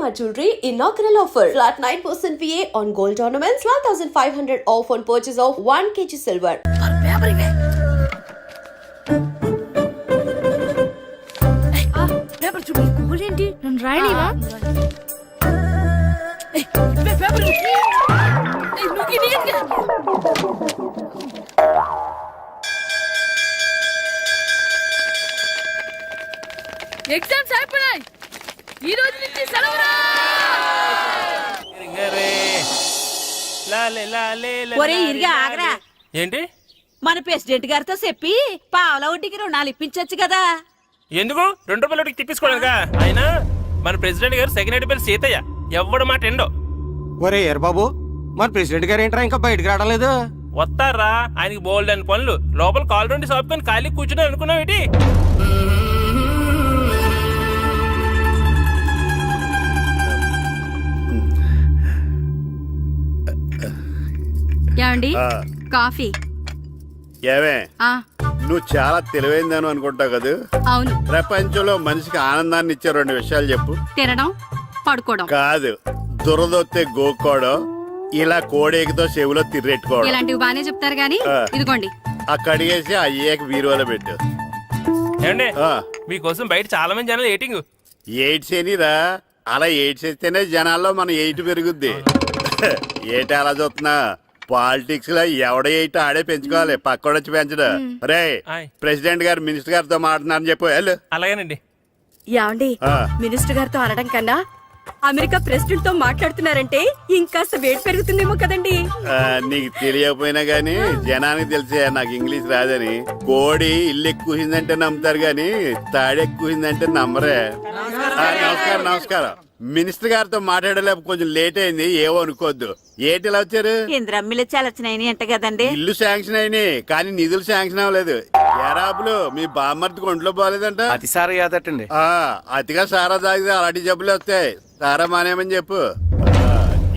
Shalimar Jewelry inaugural offer. Flat 9% VA on gold ornaments, 12,500 off on purchase of 1 kg silver. Paper చూడు ఏంటి నన్ను రాయనివా exams అయిపోయాయి ఈ రోజు నుంచి సెలవురా ఒరే ఇరిగా ఆగరా ఏంటి మన ప్రెసిడెంట్ గారితో చెప్పి పావలా వడ్డీకి రుణాలు ఇప్పించొచ్చు కదా. ఎందుకు 2 రూపాయల వడ్డీకి తిప్పించుకోలేదుగా. ఆయన మన ప్రెసిడెంట్ గారు సెకండ్ హెడ్ పేరు సీతయ్య, ఎవ్వడు మాట ఎండో. ఒరే ఎర్ బాబు, మన ప్రెసిడెంట్ గారు ఏంట్రా ఇంకా బయటకు రావడం లేదు? వస్తారా, ఆయనకి బోల్డ్ అని పనులు. లోపల కాల్ రెండు సాపుకొని ఖాళీ కూర్చుని అనుకున్నావు ఏంటి? ఏమండి కాఫీ? ఏమే నువ్వు చాలా తెలివైందని అనుకుంటావు కదా. అవును. ప్రపంచంలో మనిషికి ఆనందాన్ని ఇచ్చే 2 విషయాలు చెప్పు. తినడం, పడుకోవడం. కాదు, దురదొత్తే గోక్కోవడం, ఇలా కోడేకితో చెవులో తిర్రెట్టుకోవడం. ఇలాంటివి బానే చెప్తారు గానీ ఇదిగోండి. కడిగేసి అయ్యేక వీరువలో పెట్టు. ఏమండి మీకోసం బయట చాలా మంది జనాలు ఎయిటింగ్. ఎయిడ్స్ ఏనిరా, అలా ఎయిడ్స్ వేస్తేనే జనాల్లో మన ఎయిట్ పెరుగుద్ది. ఏటి అలా చూస్తున్నా? పాలిటిక్స్ లో ఎవడ ఎయిట్ ఆడే పెంచుకోవాలి, పక్కోడొచ్చి పెంచడు. రే ప్రెసిడెంట్ గారు మినిస్టర్ గారితో మాట్లాడుతున్నారని చెప్పు. వెళ్ళు. అలాగేనండి. యాండి మినిస్టర్ గారితో అనడం కన్నా అమెరికా ప్రెసిడెంట్ తో మాట్లాడుతున్నారంటే ఇంకాస్త వేడి పెరుగుతుందేమో కదండి. నీకు తెలియకపోయినా గానీ జనానికి తెలిసే నాకు ఇంగ్లీష్ రాదని. కోడి ఇల్లు ఎక్కువసిందంటే నమ్ముతారు గాని తాడెక్కువసిందంటే నమ్మరే. నమస్కారం నమస్కారం. మినిస్టర్ గారితో మాట్లాడలేక కొంచెం లేట్ అయింది, ఏవో అనుకోవద్దు. ఏటి ఇలా వచ్చారు? ఇంద్రమ్మిలు చాలచ్చినాయని అంట కదండి. ఇల్లు శాంక్షన్ అయినాయి కానీ నిధులు శాంక్షన్ అవ్వలేదు. ఎరాబులు మీ బామ్మర్తికి ఒంట్లో పోలేదంట. అతిసారి యాదటండి. అతిగా సారా తాగితే అలాంటి జబ్బులు వస్తాయి. సారా మానేమని చెప్పు.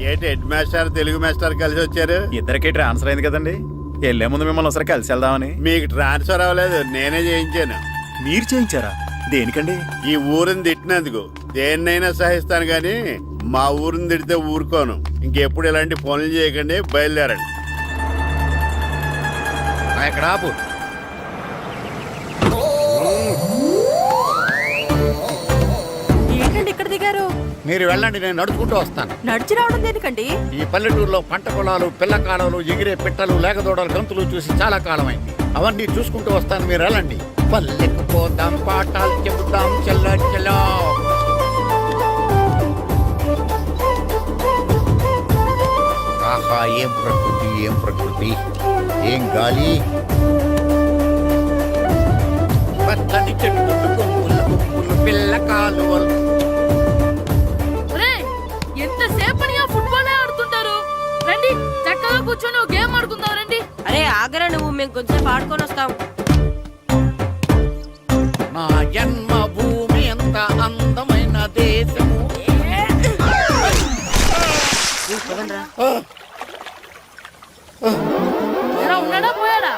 ఏటి హెడ్ మాస్టర్ తెలుగు మాస్టర్ కలిసి వచ్చారు? ఇద్దరికి ట్రాన్స్ఫర్ అయింది కదండి, వెళ్లే ముందు మిమ్మల్ని ఒకసారి కలిసి వెళ్దామని. మీకు ట్రాన్స్ఫర్ అవ్వలేదు, నేనే చేయించాను. మీరు చేయించారా? దేనికండి? ఈ ఊరిని తిట్టినందుకు. దేన్నైనా సహిస్తాను గాని మా ఊరిని తిడితే ఊరుకోను. ఇంకెప్పుడు ఇలాంటి పనులు చేయకండి, బయలుదేరండి. ఇక్కడ ఆపు. ఏంటండి ఇక్కడ దిగారు? మీరు వెళ్ళండి, నేను నడుచుకుంటూ వస్తాను. నడిచి రావడం దేనికండి? ఈ పల్లెటూరులో పంట పొలాలు, పిల్ల కాలాలు, ఎగిరే పిట్టలు, లేకదోడలు, గంతులు చూసి చాలా కాలమైంది. అవన్నీ చూసుకుంటూ వస్తాను, మీరు వెళ్ళండి. పల్లెకు పోదాం, పాఠాలు చెబుతాం, చెల్ల చెల్ల. ఆహా, ఏం ప్రకృతి, ఏం ప్రకృతి, ఏం గాలి. పచ్చని చెట్లు, కొమ్ములు, కొమ్ములు, పిల్ల కాలువలు. ఎంతసేపని ఫుట్బాల్ ఆడుతుంటారు? రండి చక్కగా కూర్చొని గేమ్ ఆడుకుందాం రండి. అరే ఆగరా నువ్వు, మేము కొంచెం ఆడుకొని వస్తాం. నా జన్మ భూమి ఎంత అందమైన దేశము. ఉన్నాడా పోయాడా?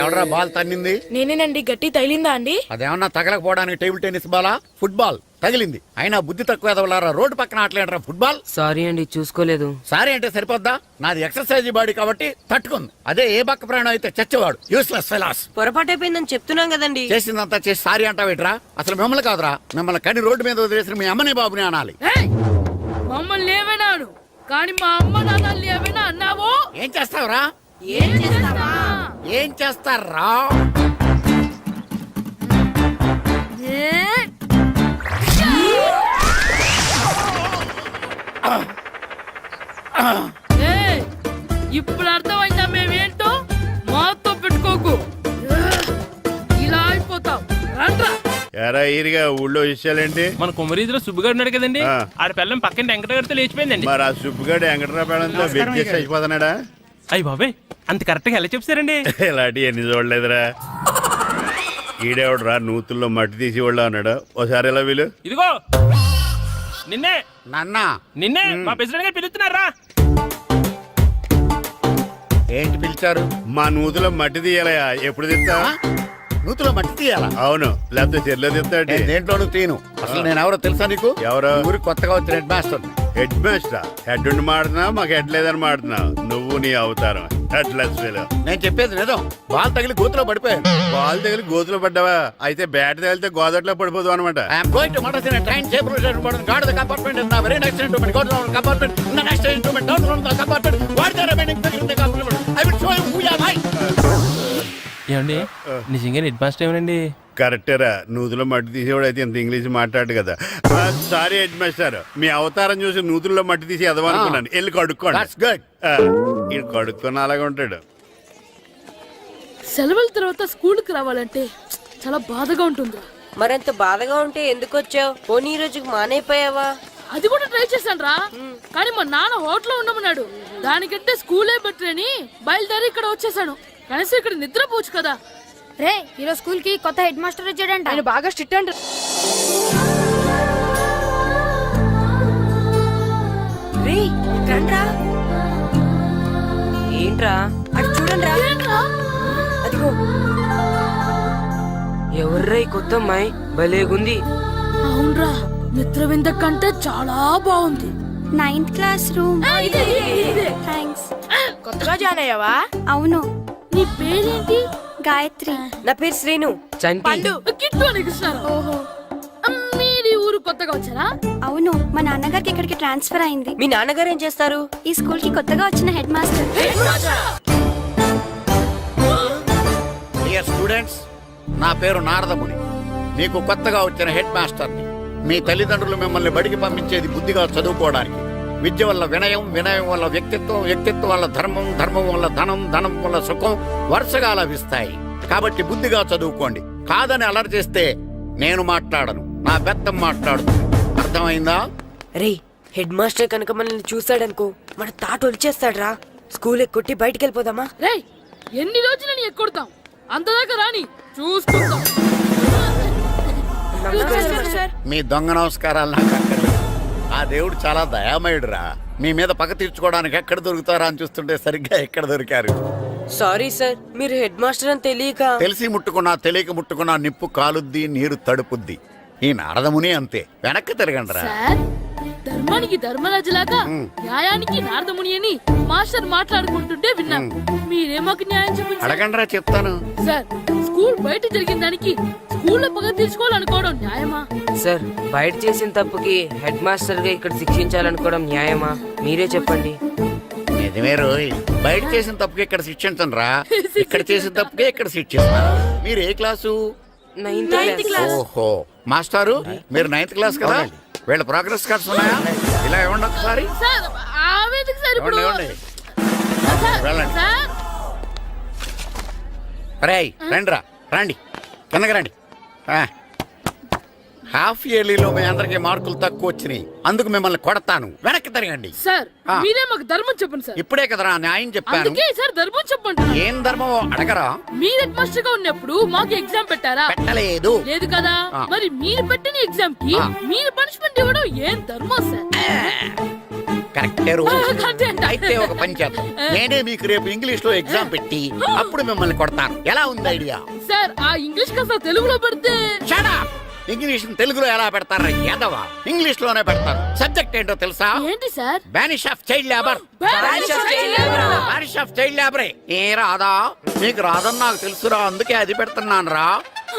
ఎవడరా బాల్ తన్నింది? నేనేనండి. గట్టి తగిలిందా అండి? అదేమన్నా తగలకపోవడానికి టేబుల్ టెన్నిస్ బాలా, ఫుట్బాల్ తగిలింది. అయినా బుద్ధి తక్కువ ఎదవలారా, రోడ్డు పక్కన ఆటలేడరా ఫుట్బాల్. సారీ అండి, చూసుకోలేదు. సారీ అంటే సరిపోద్దా? నాది ఎక్సర్సైజ్ బాడీ కాబట్టి తట్టుకుంది. అదే ఏ బక్క ప్రాణం అయితే చచ్చేవాడు. Useless fellas. పొరపాటు అయిపోయిందని చెప్తున్నాం కదండి. చేసిందంతా చేసి సారీ అంటావేట్రా? అసలు మిమ్మల్ని కాదురా, మిమ్మల్ని కని రోడ్డు మీద వదిలేసిన మీ అమ్మని బాబుని అనాలి. మమ్మల్ని ఏమైనాడు కానీ మా అమ్మ నాన్నల్ని ఏమైనా అన్నావో? ఏం చేస్తావురా? ఏం చేస్తారా? ఇప్పుడు అర్థమైందా మేమేంటో? మాతో పెట్టుకోకు, ఇలా అయిపోతావు. ఎరా ఈరిగా ఊళ్ళో విషయాలేంటి? మన కుమరీధిలో సుబ్బుగాడు ఉన్నాడు కదండి, ఆడ పిల్లం పక్కన వెంకటగారితో లేచిపోయిందండి. మరి ఆ సుబ్బుగాడు వెంకటరాపేడంతో వెచ్చేసి అయిపోతున్నాడా? అయ్యి బాబాయ్, అంత కరెక్ట్ గా ఎలా చెప్తారండి? ఇలాంటి ఎన్ని చూడలేదురా. ఈడేవడరా నూతుల్లో మట్టి తీసి వాళ్ళు అన్నాడు. ఓసారి ఎలా వీలు? ఇదిగో నిన్నే నాన్న, నిన్నే మా ప్రెసిడెంట్ గారు పిలుస్తున్నారా? ఏంటి పిలిచారు? మా నూతులో మట్టి తీయాలయా, ఎప్పుడు తీస్తా? నూతులో మట్టి తీయాలా? అవును, లేకపోతే చెర్లో తీస్తాడు. నేను దేంట్లోనూ తీను. అసలు నేను ఎవరో తెలుసా నీకు? ఎవరు? ఊరికి కొత్తగా వచ్చిన head master. Head master? Head ఉండి మాడుతున్నావు, మాకు హెడ్ లేదని మాడుతున్నావు. నువ్వు నీ అవతారం హెడ్ లెస్ ఫెలో. నేను చెప్పేది నిజం. బాల్ తగిలి గోతులో పడిపోయాను. బాల్ తగిలి గోతులో పడ్డావా? అయితే బ్యాట్ తగిలితే గోదట్లో పడిపోదు అనమాట. ఐఎమ్ గోయింగ్ టు మడస్ in train safe guard the compartment in the very next instrument go to the compartment in the next instrument down from the compartment what the remaining things in the compartment I will show you who you are. ఏమండి నిజంగా head master ఏమనండి? కరెక్టేరా, నూతులో మట్టి తీసేవాడు అయితే ఇంత English మాట్లాడు కదా. Sorry head master, మీ అవతారం చూసి నూతుల్లో మట్టి తీసి ఎదవనుకున్నాను. వెళ్ళి కడుక్కోండి. That's good. ఇది కడుక్కొని అలాగే ఉంటాడు. సెలవుల తర్వాత స్కూల్కి రావాలంటే చాలా బాధగా ఉంటుంది. మరంత బాధగా ఉంటే ఎందుకు వచ్చావు? పోనీ ఈ రోజుకి మానైపోయావా? అది కూడా ట్రై చేశాను రా, కానీ మా నాన్న హోటల్లో ఉండమన్నాడు. దానికంటే స్కూలే బెటర్ అని బయలుదేరి ఇక్కడ వచ్చేసాను. కనీసం ఇక్కడ నిద్రపోవచ్చు కదా. రే ఈరోజు స్కూల్ కి కొత్త హెడ్ మాస్టర్ వచ్చాడంట. ఆయన బాగా స్ట్రిక్ట్ అంట. రే రండ్రా. ఏంట్రా అటు చూడండి రా. అదిగో ఎవర్రా ఈ కొత్త అమ్మాయి? భలేగుంది. అవునరా, మిత్రవింద కంటే చాలా బాగుంది. 9th class room. థ్యాంక్స్. కొత్తగా జాయిన్ అయ్యావా? అవును. నీ పేరేంటి? గాయత్రి. నా పేరు శ్రీను. చంటి. కిట్టు అని కృష్ణారావు. ఓహో. మీరు ఈ ఊరు కొత్తగా వచ్చారా? అవును, మా నాన్నగారికి ఇక్కడికి ట్రాన్స్ఫర్ అయింది. మీ నాన్నగారు ఏం చేస్తారు? ఈ స్కూల్ కి కొత్తగా వచ్చిన హెడ్ మాస్టర్. డియర్ స్టూడెంట్స్, నా పేరు నారదముని. మీకు కొత్తగా వచ్చిన హెడ్ మాస్టర్ని. మీ తల్లిదండ్రులు మిమ్మల్ని బడికి పంపించేది బుద్ధిగా చదువుకోవడానికి. విద్య వల్ల వినయం, వినయం వల్ల వ్యక్తిత్వం, వ్యక్తిత్వం వల్ల ధర్మం, ధర్మం వల్ల ధనం, ధనం వల్ల సుఖం వరుసగా లభిస్తాయి. కాబట్టి బుద్ధిగా చదువుకోండి. కాదని అలర్ చేస్తే నేను మాట్లాడను, నా బెత్తం మాట్లాడుతుంది. అర్థమైందా? రే హెడ్ మాస్టర్ కనుక మనల్ని చూసాడనుకో మన తాట వచ్చేస్తాడ్రా. స్కూల్ ఎక్కొట్టి బయటికి వెళ్ళిపోదామా? రే ఎన్ని రోజులని ఎక్కొడతాం? అంతదాకా రాని చూసుకుంటాం. మీ దొంగ నమస్కారాలు నాకు అక్కర్లేదు. ఆ దేవుడు చాలా దయామయుడురా. మీ మీద పగ తీర్చుకోవడానికి ఎక్కడ దొరుకుతారా అని చూస్తుంటే సరిగ్గా ఎక్కడ దొరికారు. సారీ సార్, మీరు హెడ్ మాస్టర్ అని తెలియక. తెలిసి ముట్టుకున్నా తెలియక ముట్టుకున్నా నిప్పు కాలుద్ది, నీరు తడుపుద్ది. ఈ నారదముని అంతే. వెనక్కి తిరగండిరా. సార్, ధర్మానికి ధర్మరాజులాగా న్యాయానికి నారదముని అని మాస్టర్ మాట్లాడుకుంటుంటే విన్నాం. మీరే మాకు న్యాయం చూపించారు. అడగండిరా, చెప్తాను. సార్, స్కూల్ బయట జరిగిన దానికి స్కూల్లో పగ తీర్చుకోవాలనుకోవడం న్యాయమా? సార్, బయట చేసిన తప్పుకి హెడ్ మాస్టర్ గా ఇక్కడ శిక్షించాలనుకోవడం న్యాయమా? మీరే చెప్పండి. నిజమే రోయ్, బయట చేసిన తప్పుకి ఇక్కడ శిక్షించను రా. ఇక్కడ చేసిన తప్పుకే ఇక్కడ శిక్షిస్తాను. మీరు ఏ క్లాసు? 9th class. ఓహో, మాస్టారు మీరు 9th క్లాస్ కదా? వీళ్ళ ప్రోగ్రెస్ కార్డ్స్ ఉన్నాయా? ఇలా ఇవ్వండి ఒకసారి. సార్, ఆవేదకు సార్ ఇప్పుడు. ఇవ్వండి. సార్, వెళ్ళండి. సార్. రేయ్ రండిరా, రండి కిందకి రండి. హాఫ్ ఇయర్లీలో మీ అందరికి మార్కులు తక్కువ వచ్చినాయి, అందుకు మిమ్మల్ని కొడతాను. వెనక్కి తిరగండి. సార్, ఆ. మీరే మాకు ధర్మం చెప్పండి సార్. ఇప్పుడే కదరా న్యాయం చెప్పాను. అందుకే సార్ ధర్మం చెప్పండి. ఏం ధర్మమో అడగరా? మీరు హెడ్ మాస్టర్ గా ఉన్నప్పుడు మాకు ఎగ్జామ్ పెట్టారా? పెట్టలేదు. లేదు కదా. ఆ. మరి మీరు పెట్టిన ఎగ్జామ్ కి ఆ. మీరు పనిష్మెంట్ ఇవ్వడం ఏం ధర్మం సార్? కరెక్టే రోజు. కరెక్టే అంట. అయితే ఒక పని చేద్దాం. నేనే మీకు రేపు ఇంగ్లీష్ లో ఎగ్జామ్ పెట్టి అప్పుడు మిమ్మల్ని కొడతాను. ఎలా ఉంది ఐడియా? సార్, ఆ ఇంగ్లీష్ కాస్త తెలుగులో పెడితే. Shut up! ఇంగ్లీష్ తెలుగులో ఎలా పెడతారా యాదవా? ఇంగ్లీష్ లోనే పెడతారు. సబ్జెక్ట్ ఏంటో తెలుసా? ఏంటి sir? Banish of child labour. Banish of child labor. Banish of child లేబరే. ఏ రాదా? మీకు రాదని నాకు తెలుసురా, అందుకే అది పెడుతున్నాను రా.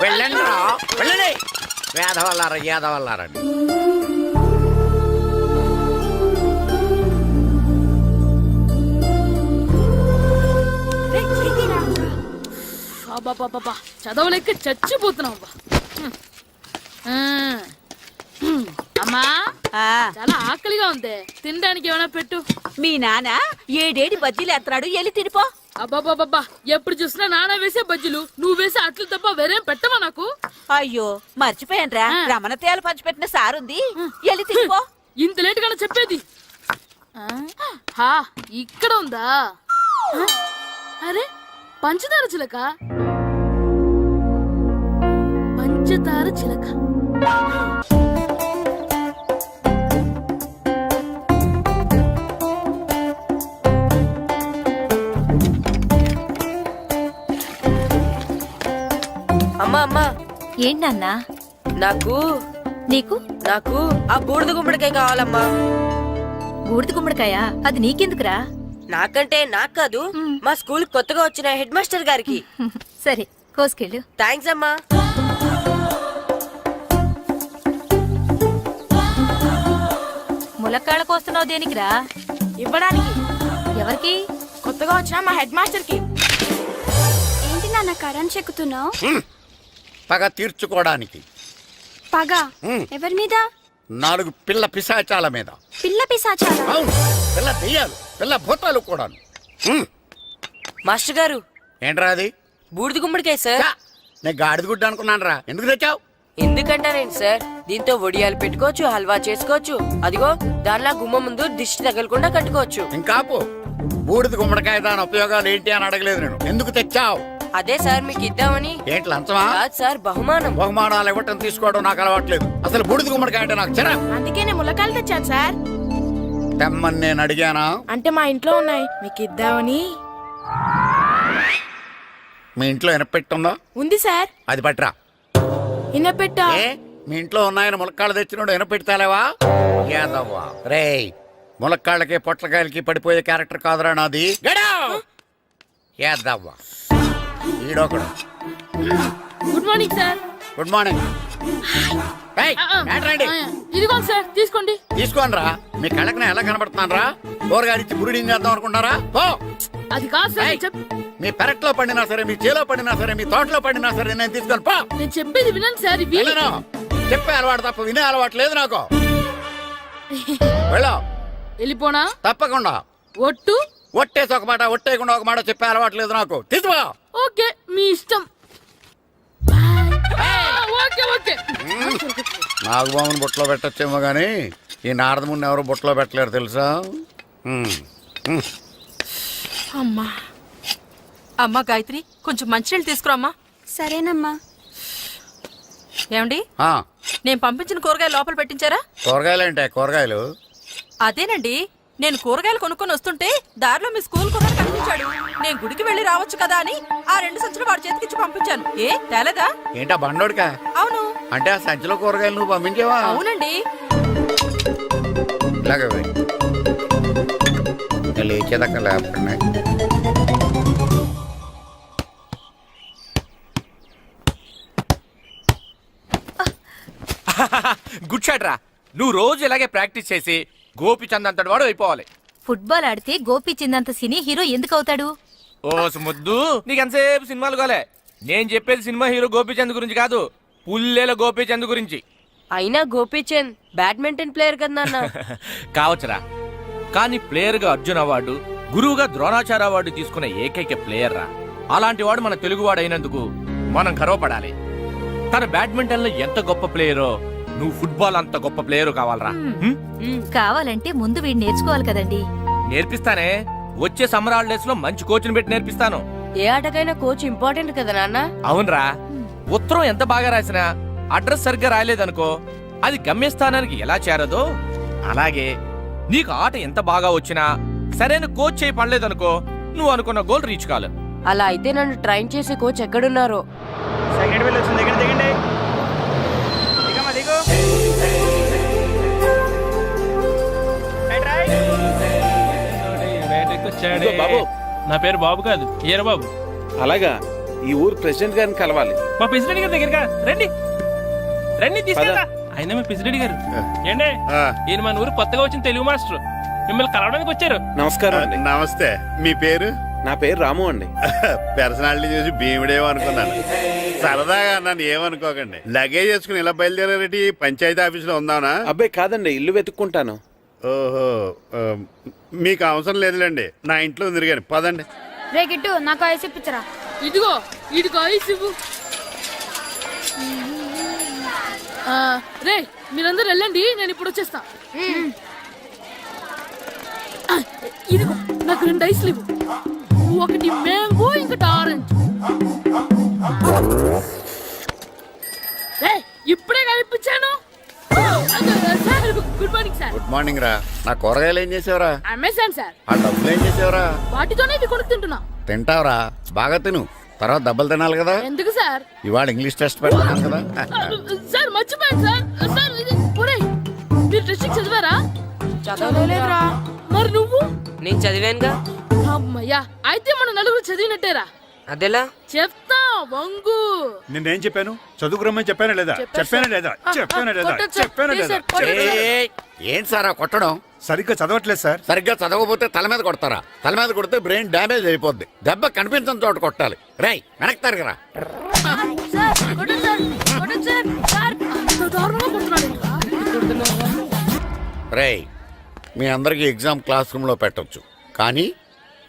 వెళ్ళండి రా, వెళ్ళండి. వేదవల్లారా, యాదవల్లారండి. అబ్బా, చదవలేక చచ్చిపోతున్నాం. అమ్మా, చాలా ఆకలిగా ఉంది, తినడానికి ఏమైనా పెట్టు. మీ నాన్న ఏడేడి బజ్జీలు ఎత్తాడు, ఎల్లి తినిపో. అబ్బాబాబా, ఎప్పుడు చూసినా నాన్న వేసే బజ్జీలు, నువ్వు వేసే అట్లు తప్ప వేరేం పెట్టవా నాకు? అయ్యో మర్చిపోయానురా, రమణ తేలు పంచిపెట్టిన సారుంది, ఎల్లి తినిపో. ఇంత లేట్ గా చెప్పేది. హా, ఇక్కడ ఉందా? అరే, పంచదార చిలక. పంచదార చిలక. అమ్మా అమ్మా ఏంటన్నా నాకు నీకు నాకు ఆ బూడిద గుమ్మడికాయ కావాలమ్మా. బూడిద గుమ్మడికాయ అది నీకెందుకురా? నాకంటే నాకు కాదు, మా స్కూల్ కొత్తగా వచ్చిన హెడ్ మాస్టర్ గారికి. సరే కోసుకెళ్ళు. థ్యాంక్స్ అమ్మా. ములక్కాళ్ళ కోస్తున్నావు దేనికిరా? ఇవ్వడానికి. ఎవరికి? కొత్తగా వచ్చిన మా హెడ్ మాస్టర్ కి. ఏంటి నాన్న కరెంట్ చెక్కుతున్నావు? పగ తీర్చుకోవడానికి. పగ ఎవరి మీద? 4 పిల్ల పిశాచాల మీద. పిల్ల పిశాచాలా? అవును, పిల్ల దెయ్యాలు, పిల్ల భూతాలు కూడా. మాస్టర్ గారు, ఏంట్రా అది? బూడిద గుమ్మడికాయ సార్. ఛా, నేను గాడిద గుడ్డ అనుకున్నాను రా. ఎందుకు తెచ్చావు? ఎందుకంటారేంటి సార్, దీంతో వడియాలు పెట్టుకోవచ్చు, హల్వా చేసుకోవచ్చు. అదిగో దానిలా గుమ్మ ముందు దిష్టి తగలకుండా కట్టుకోవచ్చు. ఇంకాపు బూడిద గుమ్మడికాయ దాని ఉపయోగాలు ఏంటి అని అడగలేదు నేను. ఎందుకు తెచ్చావు? అదే సార్ మీకు ఇద్దామని. ఏంటి లంచమా? కాదు సార్, బహుమానం. బహుమానాలు ఇవ్వటం తీసుకోవడం నాకు అలవాట్లేదు. అసలు బూడిద గుమ్మడికాయ అంటే నాకు చిరా. అందుకే నేను ములక్కాయలు తెచ్చాను సార్. తెమ్మని నేను అడిగానా? అంటే మా ఇంట్లో ఉన్నాయి, మీకు ఇద్దామని. మీ ఇంట్లో ఎనపెట్టుందా? ఉంది సార్. అది పట్రా. ఇన్నపెట్టా. ఏ మీ ఇంట్లో ఉన్నాయని ములక్కాళ్ళు తెచ్చినోడు ఎనపెడతాలేవా? యాదవ్వా రేయ్, ములక్కాళ్ళకి పొట్లకాయలకి పడిపోయే క్యారెక్టర్ కాదురా నాది. యాదవ్వా ఈడొకడు. Good morning sir. Good morning. ఏంట్రండి? ఇదిగోండి సార్, తీసుకోండి. తీసుకోనరా. మీ కళ్ళకి నేను ఎలా కనబడుతున్నాను రా? కూరగాయలిచ్చి బురిడింగ్ చేద్దాం అనుకుంటారా? ఓ అది కాదు సార్, ఏయ్, మీ పెరట్లో పండినా సరే, మీ చేలో పండినా సరే, మీ తోటలో పండినా సరే నేను తీసుకొని పో. నేను చెప్పేది వినండి సార్. ఇవి వెళ్ళను. చెప్పే అలవాటు తప్ప వినే అలవాటు లేదు నాకు. వెళ్ళావు వెళ్ళిపోనా? తప్పకుండా. ఒట్టు. ఒట్టేసి ఒక మాట, ఒట్టేయకుండా ఒక మాట చెప్పే అలవాటు లేదు నాకు. తీసుకో. ఓకే, మీ ఇష్టం. Okay okay. నాగబాబుని బుట్టలో పెట్టచ్చేమో గానీ ఈ నారదముని ఎవరు బుట్టలో పెట్టలేరు తెలుసా? అమ్మా అమ్మా గాయత్రి, కొంచెం మంచినీళ్ళు తీసుకురామ్మా. సరేనమ్మా. ఏమండి, ఆ, నేను పంపించిన కూరగాయలు లోపల పెట్టించారా? కూరగాయలు ఏంటే కూరగాయలు? అదేనండి, నేను కూరగాయలు కొనుక్కొని వస్తుంటే దారిలో మీ స్కూల్ కుర్రాడు కనిపించాడు. నేను గుడికి వెళ్ళి రావచ్చు కదా అని ఆ 2 సంచులు వాడి చేతికిచ్చి పంపించాను. ఏ తేలేదా? ఏంటా బండోడికా? అవును. అంటే ఆ సంచిలో కూరగాయలు నువ్వు పంపించావా? అవునండి. ఇలాగే వెయ్. ఇంకా లేచేదాకా లేపండి. గుడ్ షాట్ రా. నువ్వు రోజు ఇలాగే ప్రాక్టీస్ చేసి గోపిచంద్ అంతటి వాడు అయిపోవాలి. ఫుట్బాల్ ఆడితే గోపీచంద్ సినీ హీరో ఎందుకు అవుతాడు? ఓ ముద్దు, నీకు ఎంతసేపు సినిమాలు కాలే. నేను చెప్పేది సినిమా హీరో గోపిచంద్ గురించి కాదు, పుల్లేల గోపిచంద్ గురించి. అయినా గోపీచంద్ బ్యాడ్మింటన్ ప్లేయర్ కదా నాన్న. కావచ్చురా, కానీ ప్లేయర్ గా అర్జున్ అవార్డు, గురువుగా ద్రోణాచార్య అవార్డు తీసుకున్న ఏకైక ప్లేయర్ రా. అలాంటి వాడు మన తెలుగువాడు అయినందుకు మనం గర్వపడాలి. తన బ్యాడ్మింటన్ లో ఎంత గొప్ప ప్లేయరో, నువ్వు ఫుట్బాల్ అంత గొప్ప ప్లేయరు కావాలరా. కావాలంటే ముందు వీడు నేర్చుకోవాలి కదండి. నేర్పిస్తానే, వచ్చే సమ్మర్ హాలిడేస్ లో మంచి కోచ్ని పెట్టి నేర్పిస్తాను. ఏ ఆటకైనా కోచ్ ఇంపార్టెంట్ కదా నాన్న. అవునరా, ఉత్తరం ఎంత బాగా రాసినా అడ్రస్ సరిగ్గా రాయలేదనుకో, అది గమ్యస్థానానికి ఎలా చేరదో అలాగే నీకు ఆట ఎంత బాగా వచ్చినా సరైన కోచ్ చేయి పడలేదనుకో, నువ్వు అనుకున్న గోల్ రీచ్ కాదు. అలా అయితే నన్ను ట్రైన్ చేసే కోచ్ ఎక్కడున్నారో. సెకండ్ బిల్ వచ్చింది, దిగండి దిగండి. దిగమ్మా, దిగు. ఇదిగో బాబు, నా పేరు బాబు కాదు, ఈయన బాబు. అలాగా, ఈ ఊరు ప్రెసిడెంట్ గారిని కలవాలి. మా ప్రెసిడెంట్ గారి దగ్గరగా రండి రండి, తీసుకెళ్తా. ఆయన మీ ప్రెసిడెంట్ గారు. ఏండే, ఈయన మన ఊరు కొత్తగా వచ్చిన తెలుగు మాస్టర్, మిమ్మల్ని కలవడానికి వచ్చారు. నమస్కారం అండి. నమస్తే. మీ పేరు? నా పేరు రాము అండి. పర్సనాలిటీ చూసి భీముడేమో అనుకున్నాను. సరదాగా నన్ను ఏమనుకోకండి. లగేజ్ చేసుకుని ఇలా బయలుదేరేటి పంచాయతీ ఆఫీసులో ఉందానా? అబ్బాయి కాదండి, ఇల్లు వెతుక్కుంటాను. ఓహో, మీకు అవసరం లేదులేండి, నా ఇంట్లో తిరిగాను. పదండి. రే గిట్టు, నాకు ఐస్ ఇప్పించరా. ఇదిగో ఇదిగో ఐస్ ఇవ్వు. రే మీరందరూ వెళ్ళండి, నేను ఇప్పుడు వచ్చేస్తా. ఇదిగో నాకు 2 ఐస్లు ఇవ్వు. ఒకటి మ్యాంగో, ఇంకటి ఆరెంజ్. ఇప్పుడే కనిపించాను. Good morning sir. Good morning రా. నా కూరగాయలు ఏం చేసావురా? Amazon sir. ఆ డబ్బులు ఏం చేసావురా? వాటితోనే ఇవి కొనుక్కు తింటున్నా. తింటావురా, బాగా తిను. తర్వాత దెబ్బలు తినాలి కదా. ఎందుకు సార్? ఇవాళ ఇంగ్లీష్ టెస్ట్ పెడతాను కదా. సార్ మర్చిపోయాను సార్. సార్ ఇది ఒరేయ్, మీరు టెస్టింగ్ చదివారా? చదవలేదురా. మరి నువ్వు? నేను చదివానుగా. అమ్మయ్యా, అయితే మనం నలుగురు చదివినట్టేరా. అదెలా? చెప్తా వంగు. నేనేం చెప్పాను? చదువుకురమ్మని చెప్పానా లేదా? చెప్పానా లేదా? చెప్పానా లేదా? కొట్టొచ్చు సార్. చెప్పానా ప్లీజ్ లేదా? సార్, కొట్టొచ్చు. ఏయ్, ఏంటి సార్ ఆ కొట్టడం? సరిగ్గా చదవట్లేదు సార్. సరిగ్గా చదవకపోతే తల మీద కొడతారా? తల మీద కొడితే బ్రెయిన్ డ్యామేజ్ అయిపోద్ది. దెబ్బ కనిపించని చోట కొట్టాలి. రేయ్ వెనక్కి తరగరా. సార్, కొట్టండి సార్, కొట్టండి సార్. సార్, అంత దారుణంగా కొడుతున్నాడు ఏంట్రా? రేయ్ మీ అందరికీ ఎగ్జామ్ క్లాస్ రూమ్లో పెట్టొచ్చు, కానీ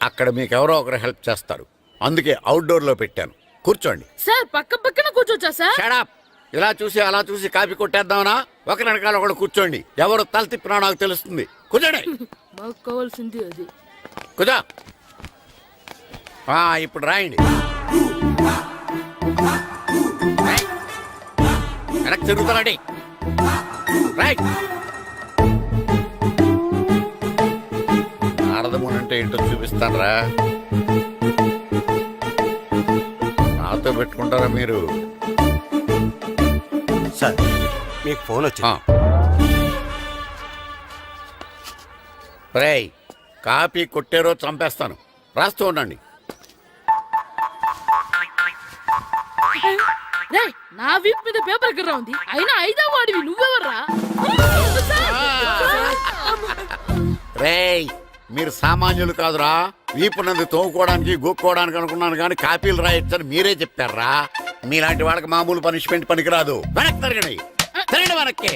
అక్కడ మీకు ఎవరో ఒకరు హెల్ప్ చేస్తారు. అందుకే అవుట్డోర్లో పెట్టాను. కూర్చోండి. సార్, పక్క పక్కన కూర్చోచ్చా సార్? షడప్. ఇలా చూసి అలా చూసి కాపీ కొట్టేద్దామనా? ఒకరి వెనకాల ఒకడు కూర్చోండి. ఎవరు తల తిప్పినా నాకు తెలుస్తుంది. కూర్చోండి. మాకు కావాల్సింది అది. కూర్చో. ఇప్పుడు రాయండి. రాయ్. వెనక్కి తిరుగుతారండి. రైట్. నారదమునంటే ఏంటో చూపిస్తానరా. నాతో పెట్టుకుంటారా మీరు? సార్ మీకు ఫోన్ వచ్చింది. రేయ్ కాపీ కొట్టారో చంపేస్తాను. రాస్తూ ఉండండి. రేయ్, నా వీప్ మీద పేపర్ ఎక్కడ ఉంది? అయినా ఐదా వాడివి నువ్వెవర్రా? రేయ్ మీరు సామాన్యులు కాదురా. వీపునంది తోముకోవడానికి గోక్కోవడానికి అనుకున్నాను కానీ కాపీలు రాయొచ్చని మీరే చెప్పారా. మీలాంటి వాళ్ళకి మామూలు పనిష్మెంట్ పనికిరాదు. వెనక్కి తిరగండి. తిరగండి వెనక్కి.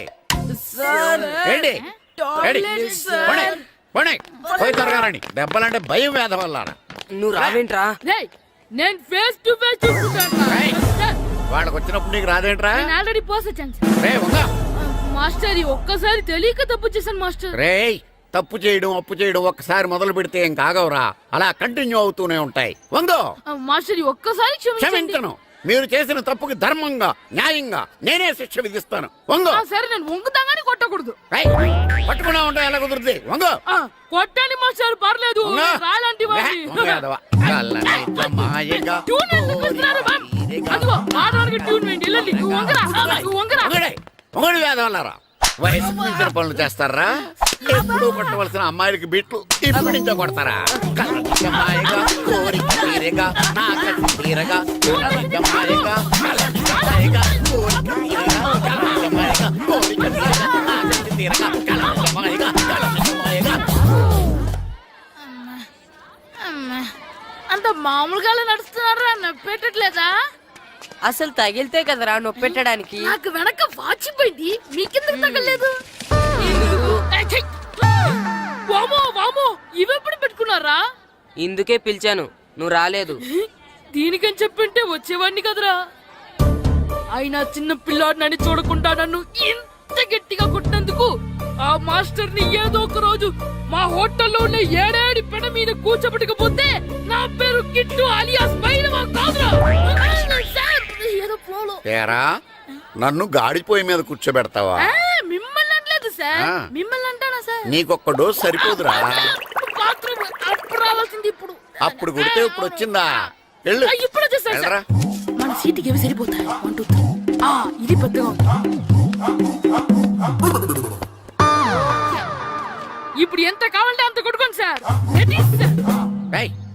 ఏంటి? పోయి తిరగారండి. దెబ్బలంటే భయం వేద వల్ల. నువ్వు రావేంట్రా? రేయ్, నేను ఫేస్ టు ఫేస్ చూసుకుంటాను. వాళ్ళకి వచ్చినప్పుడు నీకు రాదేంట్రా? నేను ఆల్రెడీ పోస్ వచ్చాను సార్. రే వంగా. మాస్టర్, ఈ ఒక్కసారి తెలియక తప్పు చేశాను మాస్టర్. రేయ్ తప్పు చేయడం అప్పు చేయడం ఒక్కసారి మొదలు పెడితే ఏం కాగవరా. అలా కంటిన్యూ అవుతూనే ఉంటాయి. వందో. మాస్టర్, ఈ ఒక్కసారి క్షమించను. మీరు చేసిన తప్పుకి ధర్మంగా న్యాయంగా నేనే శిక్ష విధిస్తాను. వంగో. సరే, నేను వంగుతాగానే కొట్టకూడదు. పట్టుకున్నా ఉంటా ఎలా కుదురుతుంది. వంగో. కొట్టండి మాస్టర్, పర్లేదు. రాలాంటి మొగడు వేదవల్లారా. వయసు మించిన పనులు చేస్తారా? ఎప్పుడు కొట్టవలసిన అమ్మాయిలకి బిట్లు ఇప్పుడు నుంచో కొడతారా? కలజమాయగా కోరిక తీరగా నాకసి తీరగా కలజమాయగా కలజమాయగా కోరిక తీరగా కలజమాయగా కోరిక తీరగా నాకసి తీరగా కలజమాయగా కలజమాయగా. అంత మామూలుగా నడుస్తున్నారా? నొప్పెట్టట్లేదా? అసలు తగిలితే కదరా నొప్పెట్టడానికి. నాకు వెనక వాచిపోయింది, మీకెందుకు తగలేదు? వామో వామో, ఇవెప్పుడు పెట్టుకున్నారా? ఇందుకే పిలిచాను, నువ్వు రాలేదు. దీనికని చెప్పింటే వచ్చేవాడిని కదరా. అయినా చిన్న పిల్లాడినని చూడకుండా నన్ను ఇంత గట్టిగా కొట్టినందుకు ఆ మాస్టర్ ని ఏదో ఒక రోజు మా హోటల్లో ఉన్న ఏడేడి పెడ మీద కూర్చోబెట్టకపోతే నా పేరు కిట్టు అలియాస్ బైరవా కాదురా. ఏదో ఫ్లోలో. ఏరా నన్ను గాడిపోయి మీద కూర్చోబెడతావా? మిమ్మల్ని అనలేదు సార్. మిమ్మల్ని అంటానా సార్? నీకొక్క డోస్ సరిపోదురా. బాత్రూమ్ అప్పుడు రావాల్సింది ఇప్పుడు. అప్పుడు కొడితే ఇప్పుడు వచ్చిందా? వెళ్ళు. ఇప్పుడు వచ్చేసారు సార్. మన సీటుకి ఏవి సరిపోతాయి? 1 2 3. ఇది పెద్దగా ఉంది. ఇప్పుడు ఎంత కావాలంటే అంత కొట్టుకోండి సార్.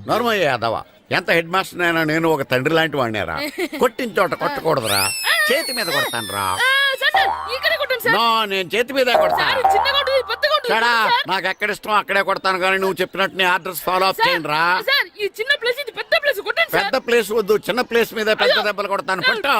నోర్మయ్య యాదవా, ఎంత హెడ్ మాస్టర్ అయినా నేను ఒక తండ్రి లాంటి వాడినేరా. కొట్టిన చోట కొట్టకూడదురా. చేతి మీద కొడతాను రా. నేను చేతి మీద కొడతాను. నాకు ఎక్కడ ఇష్టం అక్కడే కొడతాను, కానీ నువ్వు చెప్పినట్టు నీ ఆర్డర్స్ ఫాలో అప్ చేయండి రా. పెద్ద ప్లేస్ వద్దు, చిన్న ప్లేస్ మీద పెద్ద దెబ్బలు కొడతాను. పట్టు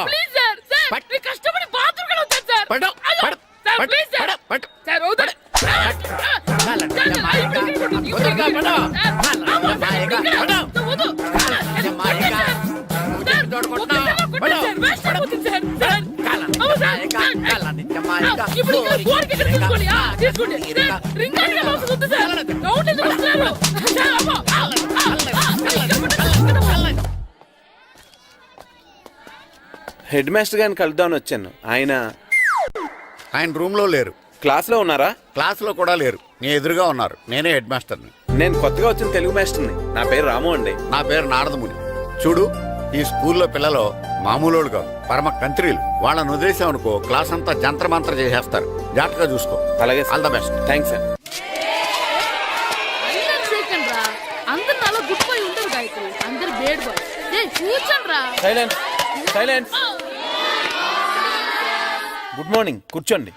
హెడ్ మాస్టర్ గారిని కలుద్దామని వచ్చాను. ఆయన రూమ్ లో లేరు. క్లాస్ లో ఉన్నారా? క్లాస్ లో కూడా లేరు. నీ ఎదురుగా ఉన్నారు. నేనే హెడ్ మాస్టర్ని. నేను కొత్తగా వచ్చిన తెలుగు మాస్టర్ని. నా పేరు రాము అండి. నా పేరు నారదముని. చూడు, ఈ స్కూల్లో పిల్లలు మామూలు కాదు, పరమ కంత్రీలు. వాళ్ళని వదిలేసాం అనుకో క్లాస్ అంతా జంత్ర మంత్ర చేసేస్తారు. జాగ్రత్తగా చూసుకో. అలాగే all the best. Thanks sir. అందరు సెకండ్ రా, అందరు నాలో గుడ్ బాయ్ ఉండరు గాయత్రి, అందరు బేడ్ బాయ్. కూర్చోండి రా. Silence silence. గుడ్ మార్నింగ్, కూర్చోండి.